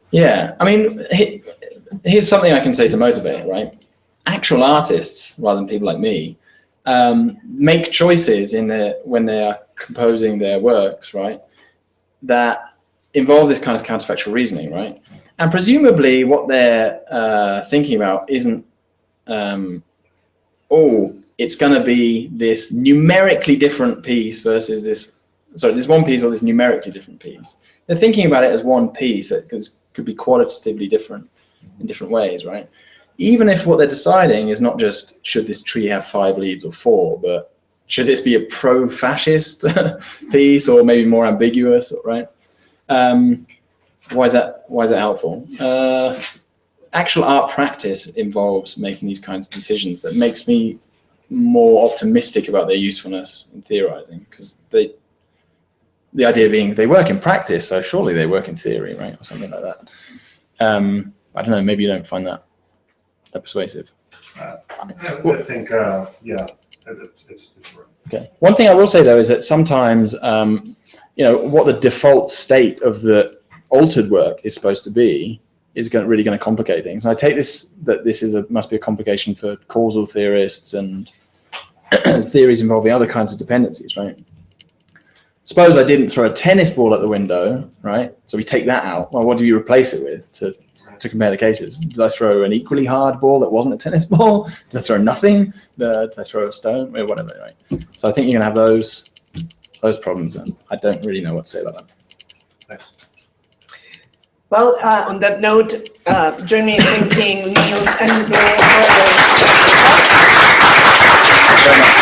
Speaker 10: Yeah, I mean, here's something I can say to motivate it, right? Actual artists, rather than people like me, make choices when they are composing their works, right, that involve this kind of counterfactual reasoning, right? And presumably what they're thinking about isn't, it's going to be this numerically different piece versus this one piece or this numerically different piece. They're thinking about it as one piece that could be qualitatively different in different ways, right? Even if what they're deciding is not just should this tree have 5 leaves or 4, but should this be a pro-fascist piece or maybe more ambiguous, right? Why is that helpful? Actual art practice involves making these kinds of decisions that makes me more optimistic about their usefulness in theorizing, because the idea being they work in practice, so surely they work in theory, right, or something like that. I don't know, maybe you don't find that persuasive.
Speaker 4: I think, it's right.
Speaker 10: Okay. One thing I will say though is that sometimes, what the default state of the altered work is supposed to be is really going to complicate things. And I take this that this must be a complication for causal theorists and theories involving other kinds of dependencies, right? Suppose I didn't throw a tennis ball at the window, right? So we take that out. Well, what do you replace it with to compare the cases? Did I throw an equally hard ball that wasn't a tennis ball? Did I throw nothing? Did I throw a stone? Or whatever, right? So I think you're going to have those problems, and I don't really know what to say about that.
Speaker 4: Thanks.
Speaker 1: Well, on that note, join me in thanking Nils and Romare.
Speaker 10: Thank you very much.